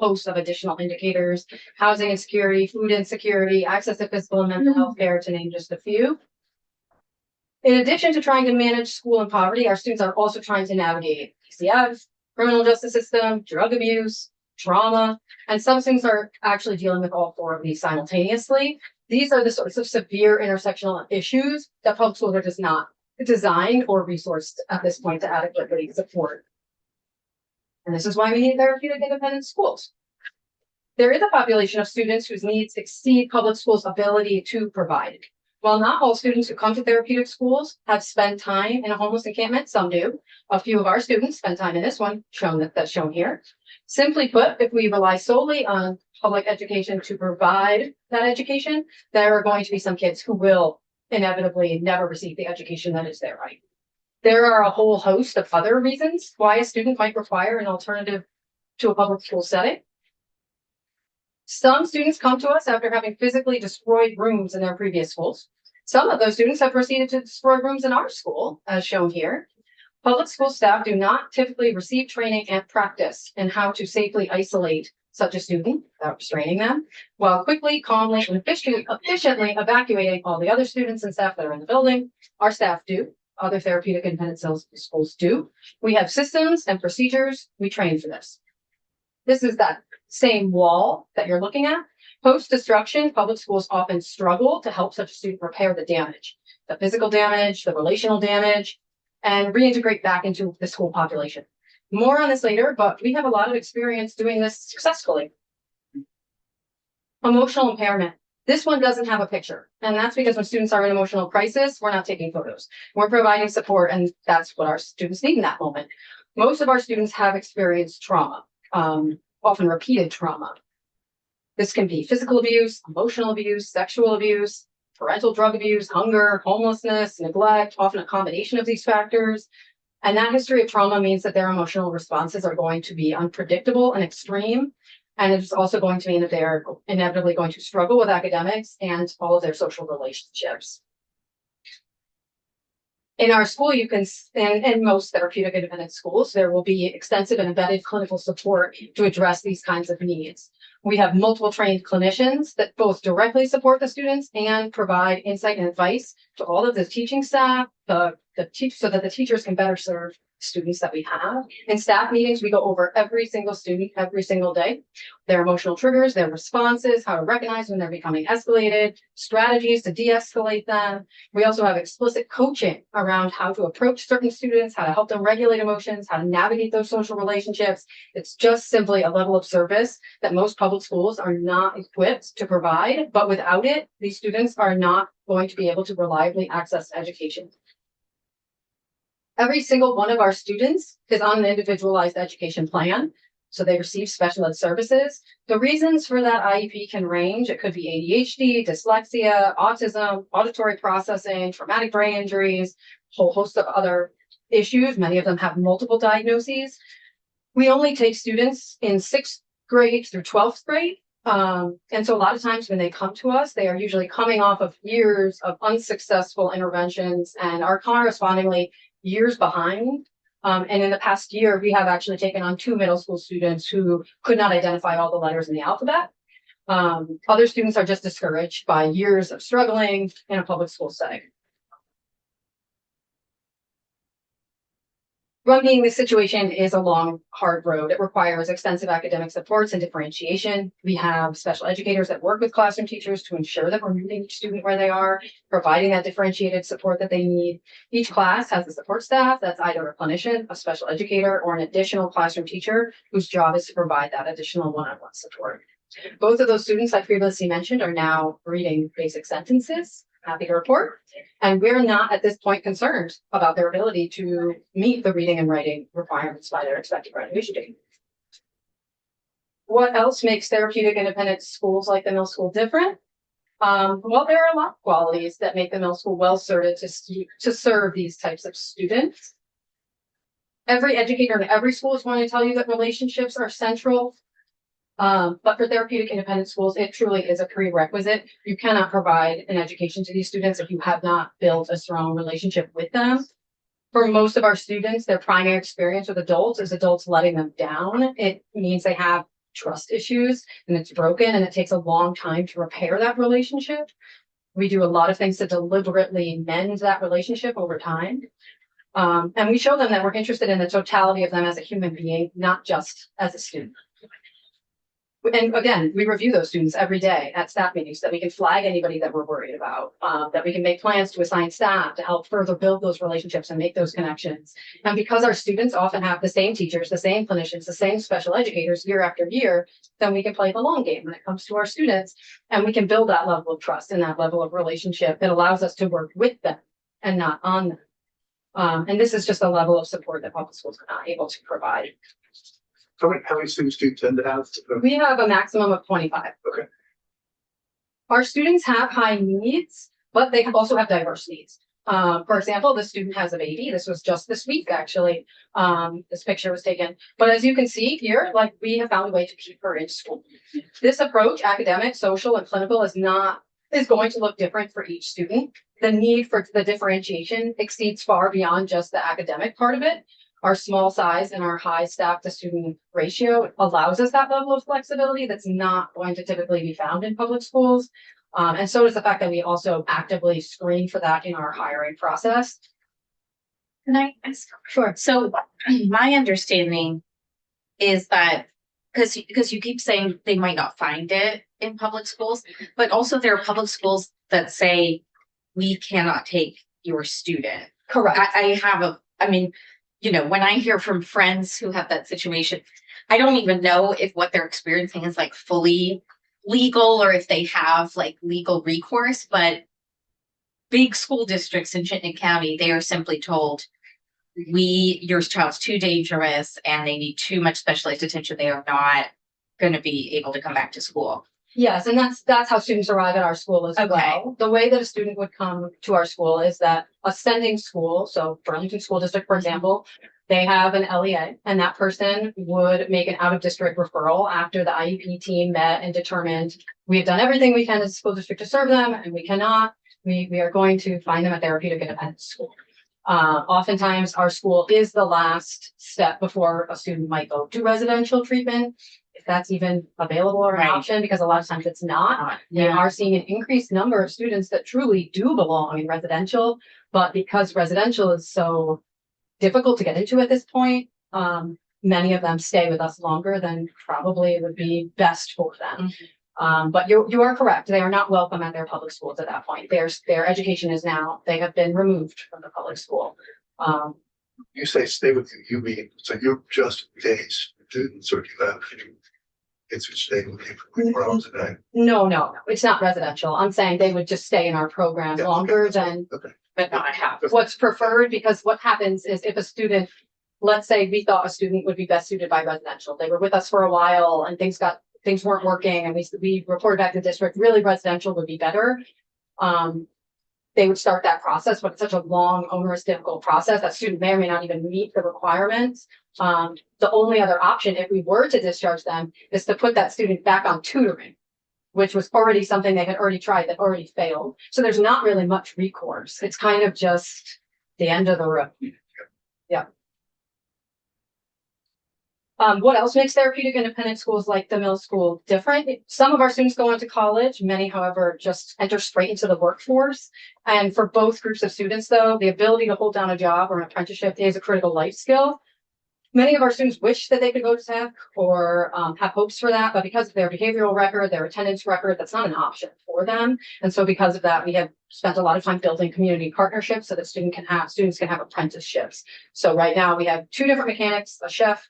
S8: host of additional indicators: housing insecurity, food insecurity, access to physical and mental health care, to name just a few. In addition to trying to manage school and poverty, our students are also trying to navigate PCF, criminal justice system, drug abuse, trauma, and some students are actually dealing with all 4 of these simultaneously. These are the sorts of severe intersectional issues that public schools are just not designed or resourced at this point to adequately support. And this is why we need therapeutic independent schools. There is a population of students whose needs exceed public schools' ability to provide. While not all students who come to therapeutic schools have spent time in a homeless encampment, some do. A few of our students spend time in this one, that's shown here. Simply put, if we rely solely on public education to provide that education, there are going to be some kids who will inevitably never receive the education that is their right. There are a whole host of other reasons why a student might require an alternative to a public school setting. Some students come to us after having physically destroyed rooms in their previous schools. Some of those students have proceeded to destroy rooms in our school, as shown here. Public school staff do not typically receive training and practice in how to safely isolate such a student without restraining them, while quickly, calmly, and efficiently evacuating all the other students and staff that are in the building. Our staff do. other therapeutic independent schools do. We have systems and procedures. We train for this. This is that same wall that you're looking at. Post-destruction, public schools often struggle to help such a student repair the damage, the physical damage, the relational damage, and reintegrate back into the school population. More on this later, but we have a lot of experience doing this successfully. Emotional impairment. This one doesn't have a picture, and that's because when students are in emotional crisis, we're not taking photos. We're providing support, and that's what our students need in that moment. Most of our students have experienced trauma, often repeated trauma. This can be physical abuse, emotional abuse, sexual abuse, parental drug abuse, hunger, homelessness, neglect, often a combination of these factors. And that history of trauma means that their emotional responses are going to be unpredictable and extreme. And it's also going to mean that they're inevitably going to struggle with academics and all of their social relationships. In our school, you can, in most therapeutic independent schools, there will be extensive and embedded clinical support to address these kinds of needs. We have multiple trained clinicians that both directly support the students and provide insight and advice to all of the teaching staff, so that the teachers can better serve students that we have. In staff meetings, we go over every single student every single day, their emotional triggers, their responses, how to recognize when they're becoming escalated, strategies to de-escalate them. We also have explicit coaching around how to approach certain students, how to help them regulate emotions, how to navigate those social relationships. It's just simply a level of service that most public schools are not equipped to provide, but without it, these students are not going to be able to reliably access education. Every single one of our students is on an individualized education plan, so they receive special ed services. The reasons for that IEP can range. It could be ADHD, dyslexia, autism, auditory processing, traumatic brain injuries, a whole host of other issues. Many of them have multiple diagnoses. We only take students in 6th grade through 12th grade. And so a lot of times when they come to us, they are usually coming off of years of unsuccessful interventions and are correspondingly years behind. And in the past year, we have actually taken on 2 middle school students who could not identify all the letters in the alphabet. Other students are just discouraged by years of struggling in a public school setting. Remedying this situation is a long, hard road. It requires extensive academic supports and differentiation. We have special educators that work with classroom teachers to ensure that we're meeting each student where they are, providing that differentiated support that they need. Each class has a support staff that's either a clinician, a special educator, or an additional classroom teacher whose job is to provide that additional one-on-one support. Both of those students I previously mentioned are now reading basic sentences. Happy to report. And we're not at this point concerned about their ability to meet the reading and writing requirements by their expected graduation date. What else makes therapeutic independent schools like the middle school different? Well, there are a lot of qualities that make the middle school well suited to serve these types of students. Every educator in every school is going to tell you that relationships are central. But for therapeutic independent schools, it truly is a prerequisite. You cannot provide an education to these students if you have not built a strong relationship with them. For most of our students, their primary experience with adults is adults letting them down. It means they have trust issues and it's broken and it takes a long time to repair that relationship. We do a lot of things to deliberately mend that relationship over time. And we show them that we're interested in the totality of them as a human being, not just as a student. And again, we review those students every day at staff meetings so that we can flag anybody that we're worried about, that we can make plans to assign staff to help further build those relationships and make those connections. And because our students often have the same teachers, the same clinicians, the same special educators year after year, then we can play the long game when it comes to our students. And we can build that level of trust and that level of relationship that allows us to work with them and not on them. And this is just a level of support that public schools are not able to provide.
S2: How many students do you tend to have?
S8: We have a maximum of 25.
S2: Okay.
S8: Our students have high needs, but they also have diverse needs. For example, the student has a baby. This was just this week, actually. This picture was taken. But as you can see here, like we have found a way to keep her in school. This approach, academic, social, and clinical, is going to look different for each student. The need for the differentiation exceeds far beyond just the academic part of it. Our small size and our high staff to student ratio allows us that level of flexibility that's not going to typically be found in public schools. And so does the fact that we also actively screen for that in our hiring process.
S1: Can I ask?
S8: Sure.
S1: So my understanding is that, because you keep saying they might not find it in public schools, but also there are public schools that say we cannot take your student.
S8: Correct.
S1: I mean, when I hear from friends who have that situation, I don't even know if what they're experiencing is like fully legal or if they have like legal recourse, but big school districts in Chittenden County, they are simply told, your child's too dangerous and they need too much specialized attention. They are not going to be able to come back to school.
S8: Yes, and that's how students arrive at our school as
S1: Okay.
S8: well. The way that a student would come to our school is that a sending school, so Burlington School District, for example, they have an LEA, and that person would make an out-of-district referral after the IEP team met and determined we have done everything we can as a school district to serve them, and we cannot. We are going to find them a therapeutic independent school. Oftentimes, our school is the last step before a student might go to residential treatment, if that's even available or an
S1: Right.
S8: option, because a lot of times it's not. We
S1: Yeah.
S8: are seeing an increased number of students that truly do belong in residential, but because residential is so difficult to get into at this point, many of them stay with us longer than probably would be best for them. But you are correct. They are not welcome at their public schools at that point. Their education is now, they have been removed from the public school.
S2: You say stay with you, you mean, so you're just days students or do you have kids who stay with you for 24 hours a day?
S8: No, it's not residential. I'm saying they would just stay in our program
S2: Yeah,
S8: longer
S2: okay.
S8: than,
S2: Okay.
S8: but not have. What's preferred, because what happens is if a student, let's say we thought a student would be best suited by residential, they were with us for a while and things weren't working and we reported back to the district, really residential would be better. They would start that process, but it's such a long, onerous, difficult process that student may or may not even meet the requirements. The only other option, if we were to discharge them, is to put that student back on tutoring, which was already something they had already tried that already failed. So there's not really much recourse. It's kind of just the end of the road. Yeah. What else makes therapeutic independent schools like the Mill School different? Some of our students go on to college, many, however, just enter straight into the workforce. And for both groups of students, though, the ability to hold down a job or an apprenticeship is a critical life skill. Many of our students wish that they could go to tech or have hopes for that, but because of their behavioral record, their attendance record, that's not an option for them. And so because of that, we have spent a lot of time building community partnerships so that students can have apprenticeships. So right now we have 2 different mechanics, a chef,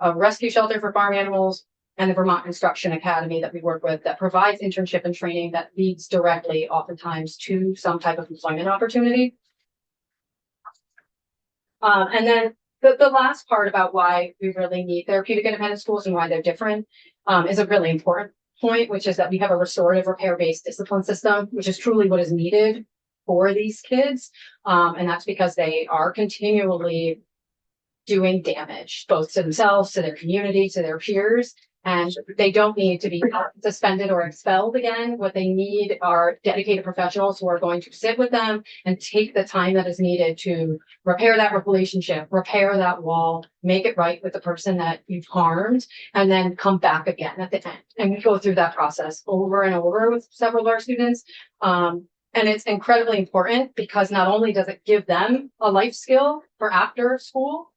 S8: a rescue shelter for farm animals, and the Vermont Construction Academy that we work with that provides internship and training that leads directly oftentimes to some type of employment opportunity. And then the last part about why we really need therapeutic independent schools and why they're different is a really important point, which is that we have a restorative repair-based discipline system, which is truly what is needed for these kids. And that's because they are continually doing damage, both to themselves, to their community, to their peers, and they don't need to be suspended or expelled again. What they need are dedicated professionals who are going to sit with them and take the time that is needed to repair that relationship, repair that wall, make it right with the person that you've harmed, and then come back again at the end. And we go through that process over and over with several of our students. And it's incredibly important because not only does it give them a life skill for after school,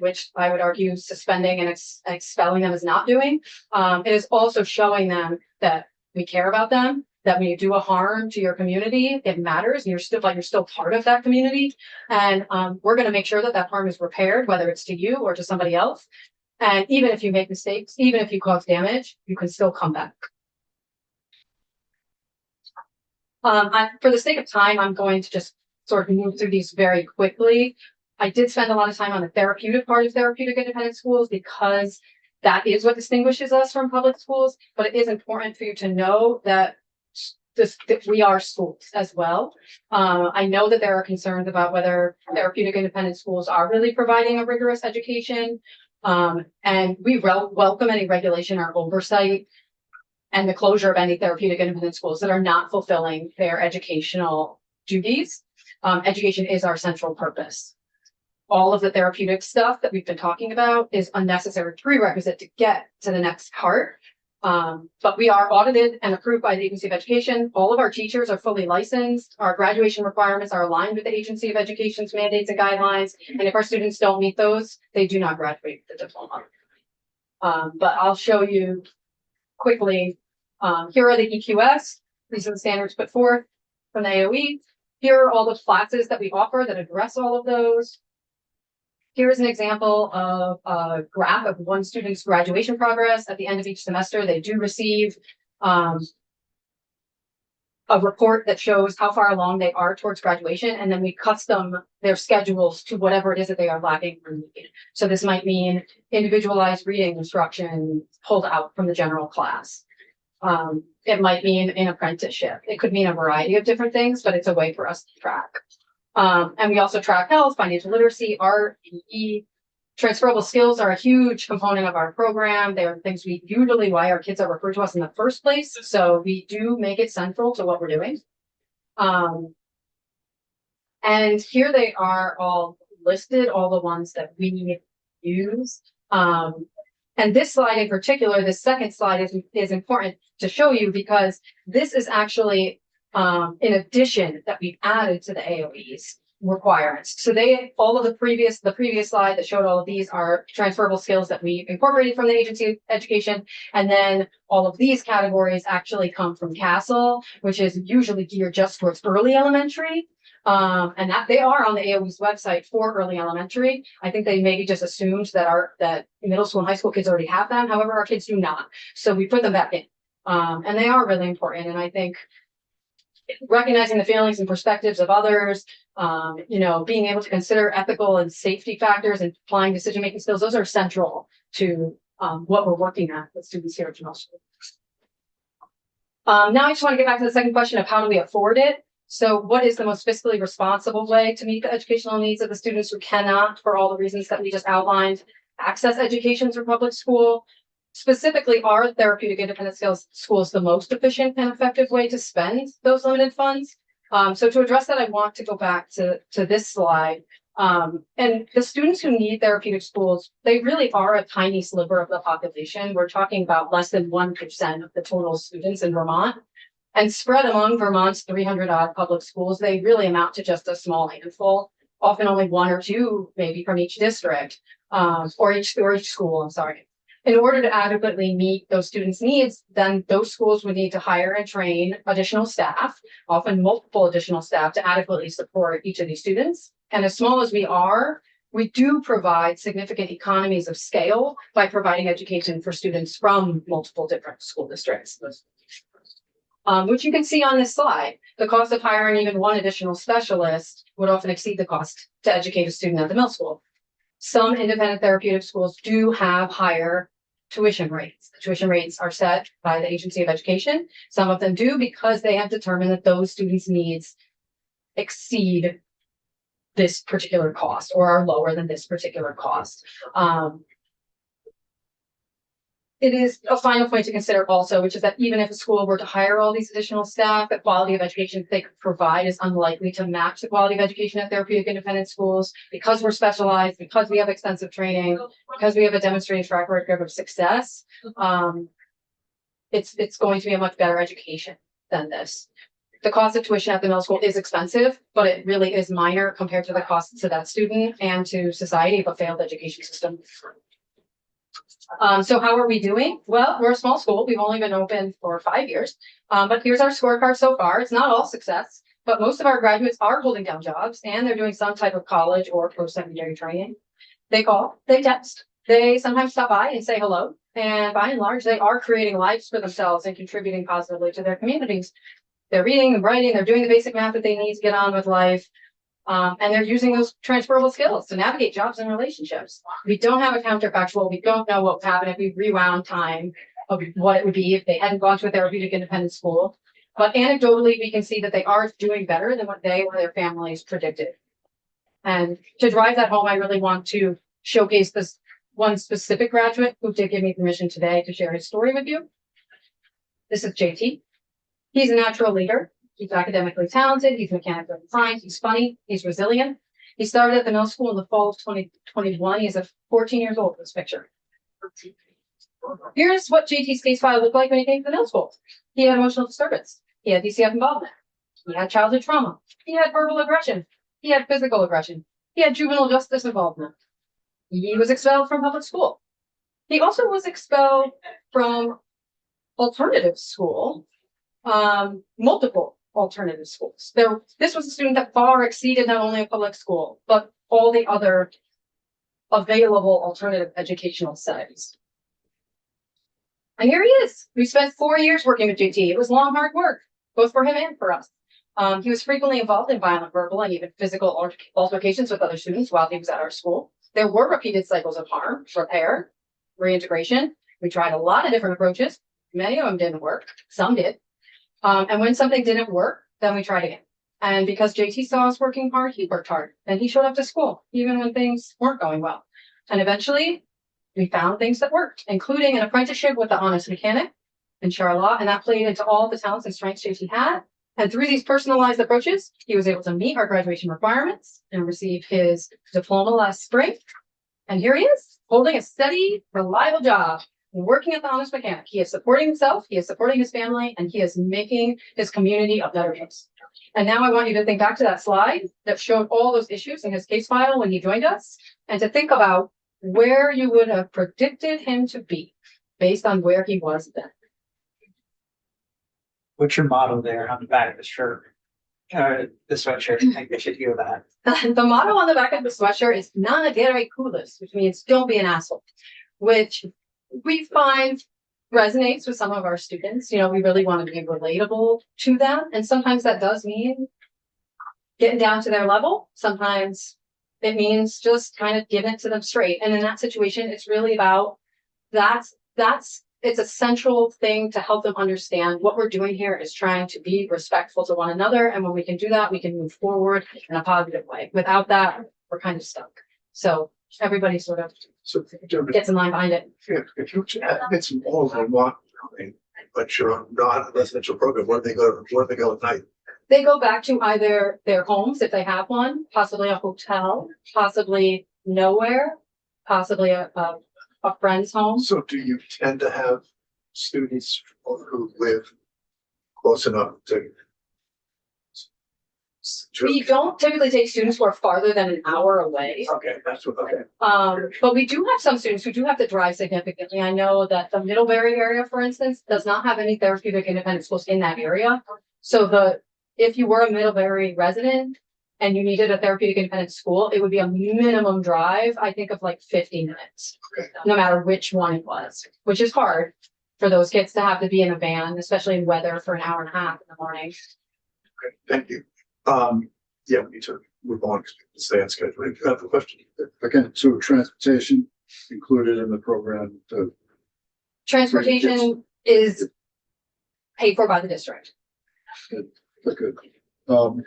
S8: which I would argue suspending and expelling them is not doing. It is also showing them that we care about them, that when you do a harm to your community, it matters and you're still part of that community. And we're going to make sure that that harm is repaired, whether it's to you or to somebody else. And even if you make mistakes, even if you cause damage, you can still come back. For the sake of time, I'm going to just sort of move through these very quickly. I did spend a lot of time on the therapeutic part of therapeutic independent schools because that is what distinguishes us from public schools. But it is important for you to know that we are schools as well. I know that there are concerns about whether therapeutic independent schools are really providing a rigorous education. And we welcome any regulation or oversight and the closure of any therapeutic independent schools that are not fulfilling their educational duties. Education is our central purpose. All of the therapeutic stuff that we've been talking about is unnecessary prerequisite to get to the next part. But we are audited and approved by the Agency of Education. All of our teachers are fully licensed. Our graduation requirements are aligned with the Agency of Education's mandates and guidelines. And if our students don't meet those, they do not graduate with the diploma. But I'll show you quickly. Here are the EQS. These are the standards put forth from the AOE. Here are all the classes that we offer that address all of those. Here's an example of a graph of one student's graduation progress. At the end of each semester, they do receive a report that shows how far along they are towards graduation, and then we custom their schedules to whatever it is that they are lacking or need. So this might mean individualized reading instruction pulled out from the general class. It might mean an apprenticeship. It could mean a variety of different things, but it's a way for us to track. And we also track health, financial literacy, art, PE. Transferable skills are a huge component of our program. They are things we usually why our kids are referred to us in the first place. So we do make it central to what we're doing. And here they are all listed, all the ones that we use. And this slide in particular, this second slide is important to show you because this is actually in addition that we've added to the AOE's requirements. So all of the previous slide that showed all of these are transferable skills that we incorporated from the Agency of Education. And then all of these categories actually come from CASEL, which is usually geared just towards early elementary. And that they are on the AOE's website for early elementary. I think they maybe just assumed that middle school and high school kids already have them. However, our kids do not. So we put them back in. And they are really important. And I think recognizing the feelings and perspectives of others, being able to consider ethical and safety factors and applying decision-making skills, those are central to what we're working at with students here at Jamal School. Now I just want to get back to the second question of how do we afford it? So what is the most fiscally responsible way to meet the educational needs of the students who cannot, for all the reasons that we just outlined, access education through public school? Specifically, are therapeutic independent schools the most efficient and effective way to spend those limited funds? So to address that, I want to go back to this slide. And the students who need therapeutic schools, they really are a tiny sliver of the population. We're talking about less than 1% of the total students in Vermont. And spread among Vermont's 300 odd public schools, they really amount to just a small handful, often only one or two, maybe from each district, or each school, I'm sorry. In order to adequately meet those students' needs, then those schools would need to hire and train additional staff, often multiple additional staff, to adequately support each of these students. And as small as we are, we do provide significant economies of scale by providing education for students from multiple different school districts. Which you can see on this slide. The cost of hiring even one additional specialist would often exceed the cost to educate a student at the middle school. Some independent therapeutic schools do have higher tuition rates. The tuition rates are set by the Agency of Education. Some of them do because they have determined that those students' needs exceed this particular cost or are lower than this particular cost. It is a final point to consider also, which is that even if a school were to hire all these additional staff, the quality of education they could provide is unlikely to match the quality of education at therapeutic independent schools because we're specialized, because we have extensive training, because we have a demonstrated track record of success. It's going to be a much better education than this. The cost of tuition at the middle school is expensive, but it really is minor compared to the costs to that student and to society of a failed education system. So how are we doing? Well, we're a small school. We've only been open for 5 years. But here's our scorecard so far. It's not all success, but most of our graduates are holding down jobs and they're doing some type of college or post-secondary training. They call, they text, they sometimes stop by and say hello. And by and large, they are creating lives for themselves and contributing positively to their communities. They're reading and writing, they're doing the basic math that they need to get on with life. And they're using those transferable skills to navigate jobs and relationships. We don't have a counterfactual. We don't know what would happen if we rewound time of what it would be if they hadn't gone to a therapeutic independent school. But anecdotally, we can see that they are doing better than what they or their families predicted. And to drive that home, I really want to showcase this one specific graduate who did give me permission today to share his story with you. This is JT. He's a natural leader. He's academically talented, he's mechanically inclined, he's funny, he's resilient. He started at the middle school in the fall of 2021. He's 14 years old in this picture. Here's what JT's case file looked like when he came to the middle school. He had emotional disturbance. He had DCF involvement. He had childhood trauma. He had verbal aggression. He had physical aggression. He had juvenile justice involvement. He was expelled from public school. He also was expelled from alternative school, multiple alternative schools. This was a student that far exceeded not only a public school, but all the other available alternative educational settings. And here he is. We spent 4 years working with JT. It was long, hard work, both for him and for us. He was frequently involved in violent, verbal, and even physical altercations with other students while he was at our school. There were repeated cycles of harm, repair, reintegration. We tried a lot of different approaches. Many of them didn't work. Some did. And when something didn't work, then we tried again. And because JT saw us working hard, he worked hard. And he showed up to school, even when things weren't going well. And eventually, we found things that worked, including an apprenticeship with the honest mechanic in Charlotte. And that played into all the talents and strengths JT had. And through these personalized approaches, he was able to meet our graduation requirements and receive his diploma last spring. And here he is, holding a steady, reliable job, working at the honest mechanic. He is supporting himself, he is supporting his family, and he is making his community a better place. And now I want you to think back to that slide that showed all those issues in his case file when he joined us, and to think about where you would have predicted him to be based on where he was then.
S5: What's your motto there on the back of the shirt? The sweatshirt, I think they should hear that.
S8: The motto on the back of the sweatshirt is "Non agere culis," which means don't be an asshole, which we find resonates with some of our students. You know, we really want to be relatable to them. And sometimes that does mean getting down to their level. Sometimes it means just kind of giving it to them straight. And in that situation, it's really about it's a central thing to help them understand what we're doing here is trying to be respectful to one another. And when we can do that, we can move forward in a positive way. Without that, we're kind of stuck. So everybody sort of
S2: So,
S8: gets in line behind it.
S2: if you get some all in one, but you're not a residential program, where do they go at night?
S8: They go back to either their homes, if they have one, possibly a hotel, possibly nowhere, possibly a friend's home.
S2: So do you tend to have students who live close enough to?
S8: We don't typically take students who are farther than an hour away.
S2: Okay, that's what, okay.
S8: But we do have some students who do have to drive significantly. I know that the Middlebury area, for instance, does not have any therapeutic independent schools in that area. So if you were a Middlebury resident and you needed a therapeutic independent school, it would be a minimum drive, I think, of like 50 minutes,
S2: Okay.
S8: no matter which one it was, which is hard for those kids to have to be in a van, especially in weather for an hour and a half in the morning.
S2: Okay, thank you. Yeah, we need to move on to stay on schedule. If you have a question.
S4: Again, so transportation included in the program.
S8: Transportation is paid for by the district.
S4: Good.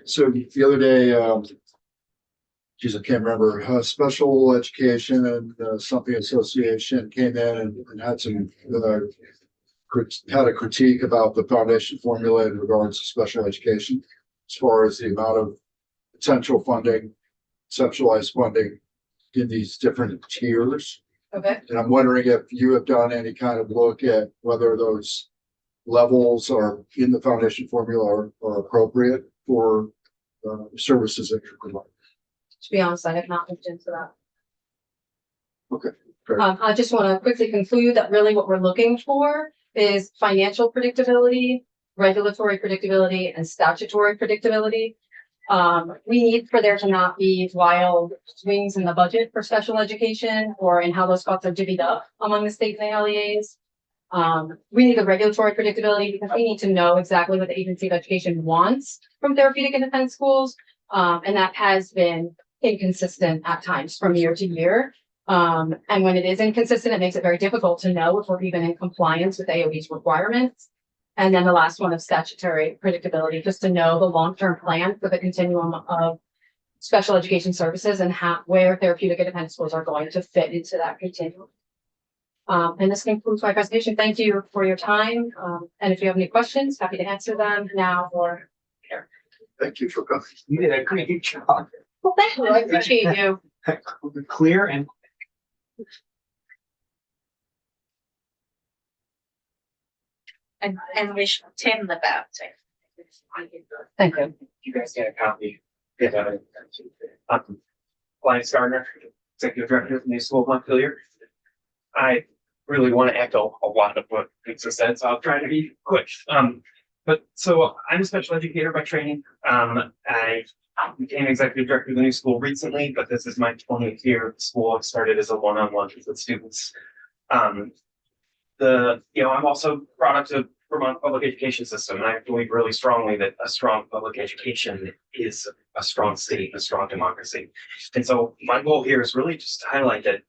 S4: So the other day, geez, I can't remember, Special Education and something association came in and had some, had a critique about the foundation formula in regards to special education, as far as the amount of potential funding, centralized funding in these different tiers.
S8: Okay.
S4: And I'm wondering if you have done any kind of look at whether those levels are in the foundation formula are appropriate for services that you provide.
S8: To be honest, I have not looked into that.
S4: Okay, great.
S8: I just want to quickly conclude that really what we're looking for is financial predictability, regulatory predictability, and statutory predictability. We need for there to not be wild swings in the budget for special education or in how those costs are divvied up among the state and the LEAs. We need the regulatory predictability because we need to know exactly what the Agency of Education wants from therapeutic independent schools. And that has been inconsistent at times from year to year. And when it is inconsistent, it makes it very difficult to know if we're even in compliance with AOE's requirements. And then the last one of statutory predictability, just to know the long-term plan for the continuum of special education services and where therapeutic independent schools are going to fit into that continuum. And this concludes my presentation. Thank you for your time. And if you have any questions, happy to answer them now or later.
S2: Thank you for coming.
S5: You did a great job.
S8: Well, thank you. I appreciate you.
S5: Clear and
S1: and wish Tim the best.
S8: Thank you.
S6: You guys get a copy. Yeah. Lance Gardner, Executive Director of the New School of Montpelier. I really want to echo a lot of what Lisa said, so I'll try to be quick. But so I'm a special educator by training. I became executive director of the new school recently, but this is my 20th year at the school. I started as a one-on-one with students. I'm also a product of Vermont public education system, and I believe really strongly that a strong public education is a strong state, a strong democracy. And so my goal here is really just to highlight that,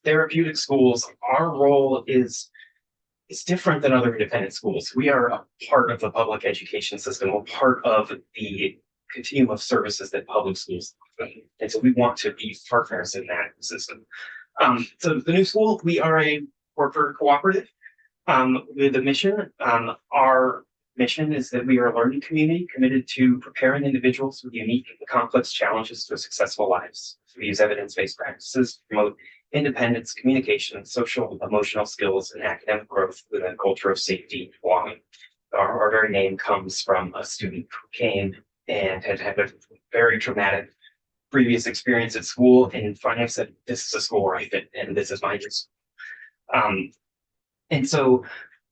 S6: therapeutic schools, our role is different than other independent schools. We are a part of the public education system. We're part of the continuum of services that public schools offer. And so we want to be partners in that system. So the new school, we are a worker cooperative with a mission. Our mission is that we are a learning community committed to preparing individuals with unique and complex challenges to successful lives. We use evidence-based practices to promote independence, communication, social, emotional skills, and academic growth within a culture of safety and belonging. Our very name comes from a student who came and had a very traumatic previous experience at school, and finally said, "This is a school where I fit, and this is my school." And so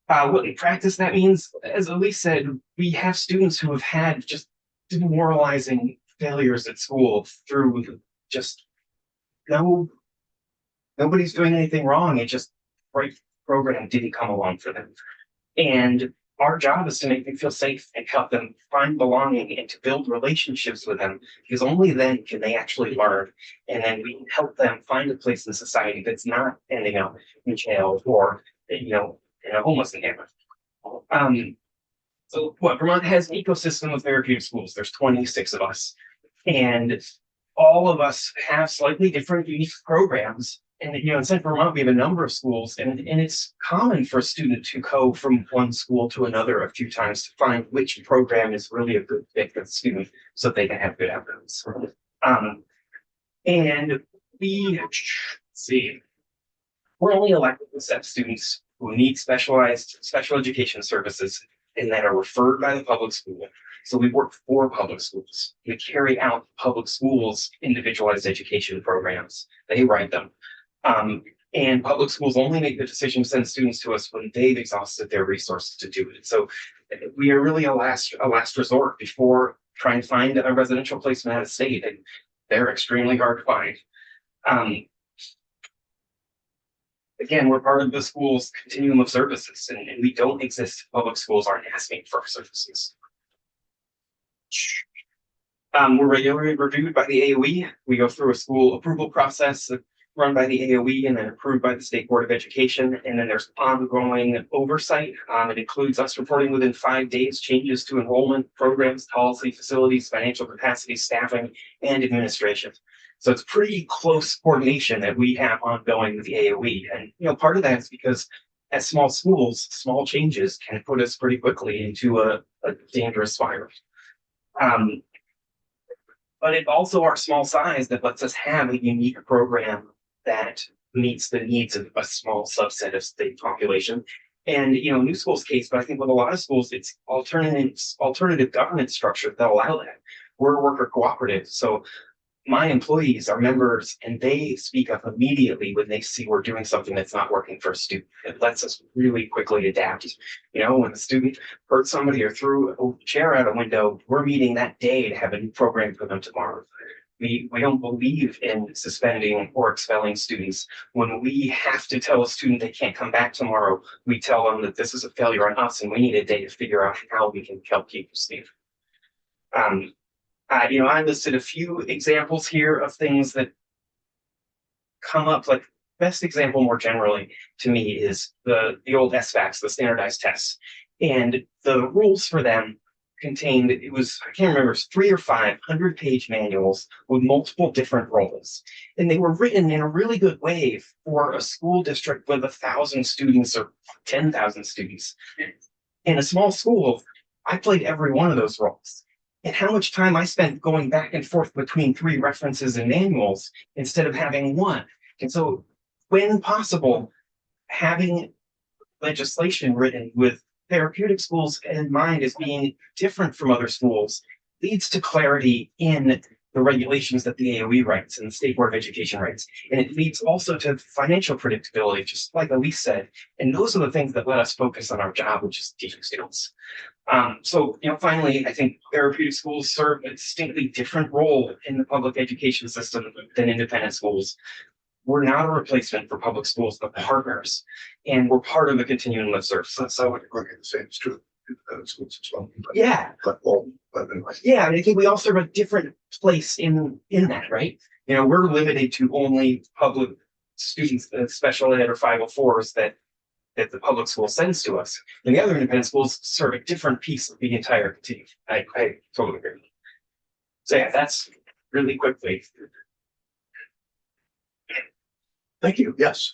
S6: what in practice that means, as Elise said, we have students who have had just demoralizing failures at school through just nobody's doing anything wrong. It just right program didn't come along for them. And our job is to make them feel safe and help them find belonging and to build relationships with them, because only then can they actually learn. And then we can help them find a place in society that's not ending up in jail or, in a homeless encampment. So Vermont has an ecosystem of therapeutic schools. There's 26 of us, and all of us have slightly different unique programs. And in Central Vermont, we have a number of schools, and it's common for a student to go from one school to another a few times to find which program is really a good fit for the student so they can have good outcomes. And we're only elected to accept students who need special education services and that are referred by the public school. So we work for public schools. We carry out public schools' individualized education programs. They write them. And public schools only make the decision to send students to us when they've exhausted their resources to do it. So we are really a last resort before trying to find a residential placement out of state, and they're extremely hard to find. Again, we're part of the school's continuum of services, and we don't exist if public schools aren't asking for services. We're regularly reviewed by the AOE. We go through a school approval process run by the AOE and then approved by the State Board of Education. And then there's ongoing oversight. It includes us reporting within 5 days changes to enrollment, programs, policy, facilities, financial capacity, staffing, and administration. So it's pretty close coordination that we have ongoing with the AOE. And, part of that is because as small schools, small changes can put us pretty quickly into a dangerous spiral. But it's also our small size that lets us have a unique program that meets the needs of a small subset of state population. And, New School's case, but I think with a lot of schools, it's alternative governance structure that allow that. We're a worker cooperative. So my employees are members and they speak up immediately when they see we're doing something that's not working for a student. It lets us really quickly adapt. When the student hurt somebody or threw a chair out a window, we're meeting that day to have a new program for them tomorrow. We don't believe in suspending or expelling students. When we have to tell a student they can't come back tomorrow, we tell them that this is a failure on us and we need a day to figure out how we can help keep them safe. I listed a few examples here of things that come up. Like best example more generally to me is the old SVACs, the standardized tests. And the rules for them contained, I can't remember, 3 or 5 100-page manuals with multiple different roles. And they were written in a really good way for a school district with 1,000 students or 10,000 students. In a small school, I played every one of those roles. And how much time I spent going back and forth between 3 references and manuals instead of having one. And so when possible, having
S9: legislation written with therapeutic schools in mind as being different from other schools leads to clarity in the regulations that the AOE writes and the State Board of Education writes. And it leads also to financial predictability, just like Elise said. And those are the things that let us focus on our job, which is teaching students. So, finally, I think therapeutic schools serve a distinctly different role in the public education system than independent schools. We're not a replacement for public schools, but partners, and we're part of the continuum of service.
S2: So I would agree the same is true in the schools as well.
S9: Yeah,
S2: But anyway.
S9: yeah, I think we all serve a different place in that, right? We're limited to only public students, special ed or 504s that the public school sends to us. And the other independent schools serve a different piece of the entire continuum. I totally agree. So yeah, that's really quickly.
S2: Thank you. Yes.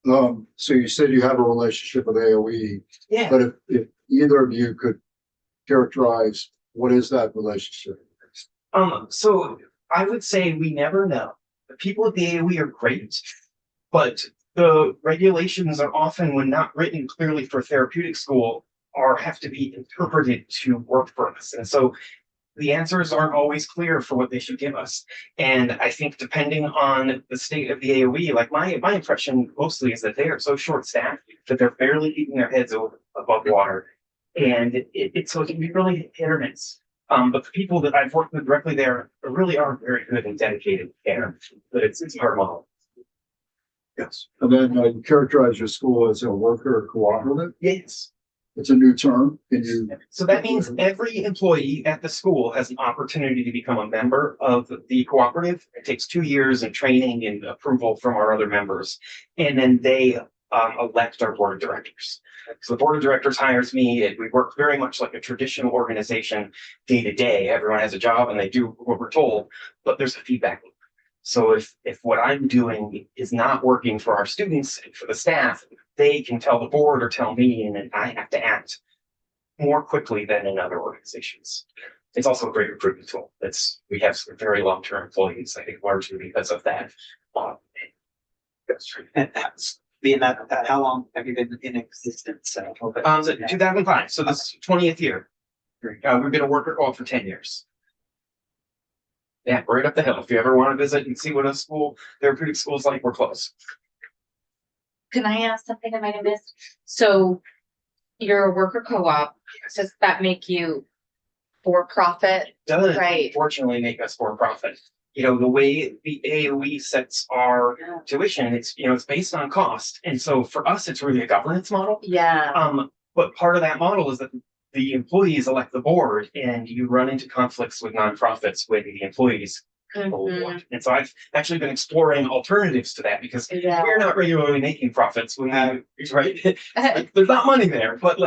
S4: So you said you have a relationship with AOE,
S9: Yeah.
S4: but if either of you could characterize what is that relationship?
S9: So I would say we never know. The people at the AOE are great, but the regulations are often, when not written clearly for therapeutic school, have to be interpreted to work for us. And so the answers aren't always clear for what they should give us. And I think depending on the state of the AOE, like my impression mostly is that they are so short-staffed that they're barely keeping their heads above water. And so it can be really hit or miss. But the people that I've worked with directly there really are very good and dedicated care, but it's a hard model.
S2: Yes.
S4: And then you characterize your school as a worker cooperative.
S9: Yes.
S4: It's a new term. Can you?
S9: So that means every employee at the school has an opportunity to become a member of the cooperative. It takes 2 years of training and approval from our other members. And then they elect our board of directors. So the board of directors hires me, and we work very much like a traditional organization day to day. Everyone has a job and they do what we're told, but there's a feedback loop. So if what I'm doing is not working for our students and for the staff, they can tell the board or tell me, and then I have to act more quickly than in other organizations. It's also a great recruitment tool. We have some very long-term employees, I think largely because of that.
S5: And that's being that, how long have you been in existence?
S9: So 2005, so this 20th year. We've been a worker co-op for 10 years. Yeah, right up the hill. If you ever want to visit and see what a therapeutic school is like, we're close.
S1: Can I ask something I might have missed? So you're a worker co-op. Does that make you for profit?
S9: Doesn't
S1: Right.
S9: unfortunately make us for profit. The way the AOE sets our tuition, it's based on cost. And so for us, it's really a governance model.
S1: Yeah.
S9: But part of that model is that the employees elect the board, and you run into conflicts with nonprofits when the employees control the board. And so I've actually been exploring alternatives to that because
S1: Yeah.
S9: we're not regularly making profits when right? Like, there's not money there, but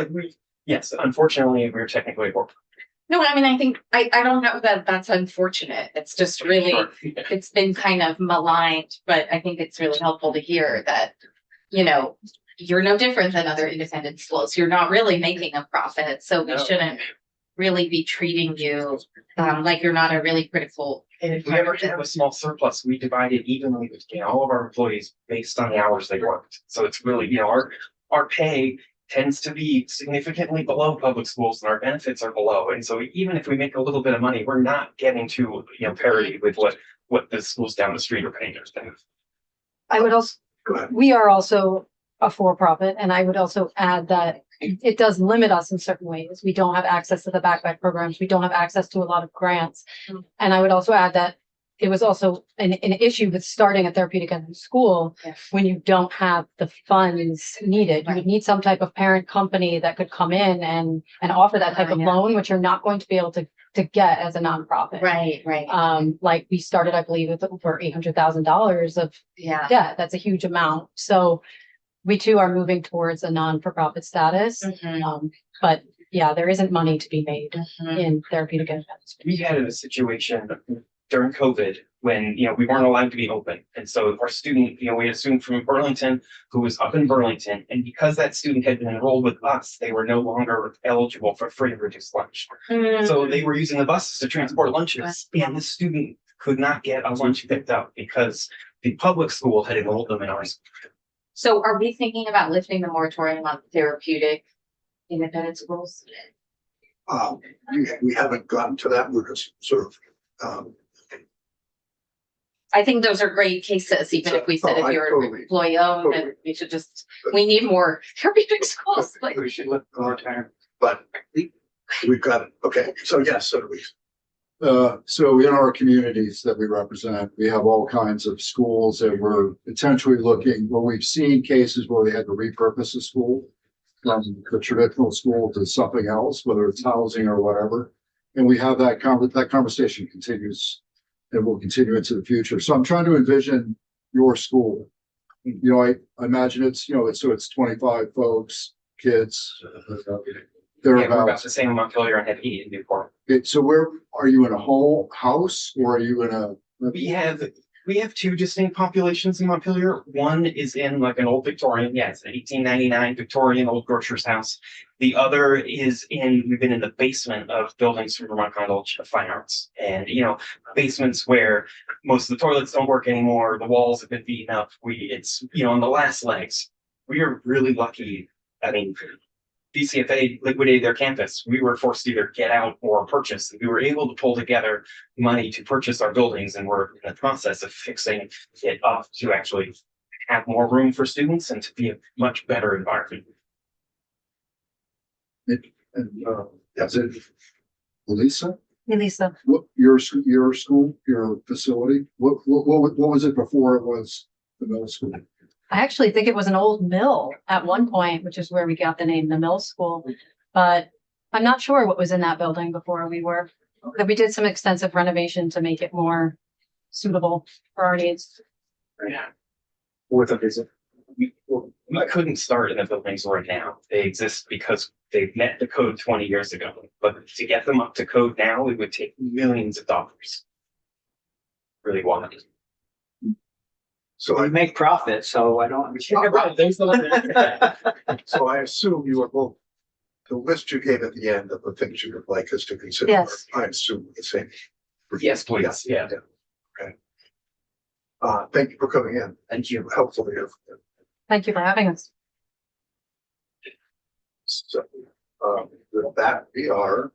S9: yes, unfortunately, we're technically a board.
S1: No, I mean, I think, I don't know that that's unfortunate. It's just really,
S9: Sure.
S1: it's been kind of maligned, but I think it's really helpful to hear that, you're no different than other independent schools. You're not really making a profit, so we
S9: No.
S1: shouldn't really be treating you like you're not a really critical.
S9: And if we ever have a small surplus, we divide it evenly between all of our employees based on the hours they worked. So it's really, our pay tends to be significantly below public schools and our benefits are below. And so even if we make a little bit of money, we're not getting to, parity with what the schools down the street are paying their staff.
S8: I would also,
S2: Go ahead.
S8: we are also a for-profit, and I would also add that it does limit us in certain ways. We don't have access to the backpack programs. We don't have access to a lot of grants. And I would also add that it was also an issue with starting a therapeutic ed in school
S1: Yeah.
S8: when you don't have the funds needed. You would need some type of parent company that could come in and offer that type of
S1: Yeah.
S8: loan, which you're not going to be able to get as a nonprofit.
S1: Right.
S8: Like we started, I believe, with over $800,000 of
S1: Yeah.
S8: debt. That's a huge amount. So we too are moving towards a non-for-profit status.
S1: Mhm.
S8: But yeah, there isn't money to be made
S1: Mhm.
S8: in therapeutic ed.
S9: We had a situation during COVID when, we weren't allowed to be open. And so our student, we had a student from Burlington who was up in Burlington. And because that student had been enrolled with us, they were no longer eligible for free or reduced lunch. So they were using the buses to transport lunches, and the student could not get a lunch picked up because the public school had enrolled them in our school.
S1: So are we thinking about lifting the moratorium on therapeutic independent schools?
S2: We haven't gotten to that. We're just sort of,
S1: I think those are great cases, even if we said
S2: Oh,
S1: if you're
S2: totally-
S1: employee owned,
S2: totally.
S1: and we should just, we need more therapeutic schools, like.
S5: We should look more time.
S2: but we've got, okay, so yes, so do we.
S4: So in our communities that we represent, we have all kinds of schools that we're potentially looking, where we've seen cases where they had to repurpose a school from the traditional school to something else, whether it's housing or whatever. And we have that conversation continues and will continue into the future. So I'm trying to envision your school. You know, I imagine it's, you know, it's 25 folks, kids.
S9: Yeah, we're about
S4: Thereabouts.
S9: the same in Montpelier and have heat in Newport.
S4: Okay, so where, are you in a whole house or are you in a?
S9: We have two distinct populations in Montpelier. One is in like an old Victorian, yeah, it's an 1899 Victorian old grocer's house. The other is we've been in the basement of buildings from Vermont College of Fine Arts. And, you know, basements where most of the toilets don't work anymore, the walls have been beaten up. It's, you know, on the last legs. We are really lucky. I mean, DCFA liquidated their campus. We were forced to either get out or purchase. We were able to pull together money to purchase our buildings, and we're in the process of fixing it up to actually have more room for students and to be a much better environment.
S4: Is it Lisa?
S8: Lisa.
S4: What, your school, your facility, what was it before it was the middle school?
S8: I actually think it was an old mill at one point, which is where we got the name, the mill school. But I'm not sure what was in that building before that we did some extensive renovation to make it more suitable for our needs.
S9: Yeah. With a visit. We couldn't start in the buildings we're in now. They exist because they met the code 20 years ago. But to get them up to code now, it would take millions of dollars. Really wild.
S2: So
S5: We
S2: I,
S5: make profit, so I don't.
S2: so I assume you are both, the list you gave at the end of the things you would like us to consider.
S8: Yes.
S2: I assume the same.
S9: Yes, please. Yeah.
S2: Thank you for coming in.
S9: Thank you.
S2: Helpful to hear from you.
S8: Thank you for having us.
S2: So, with that, we are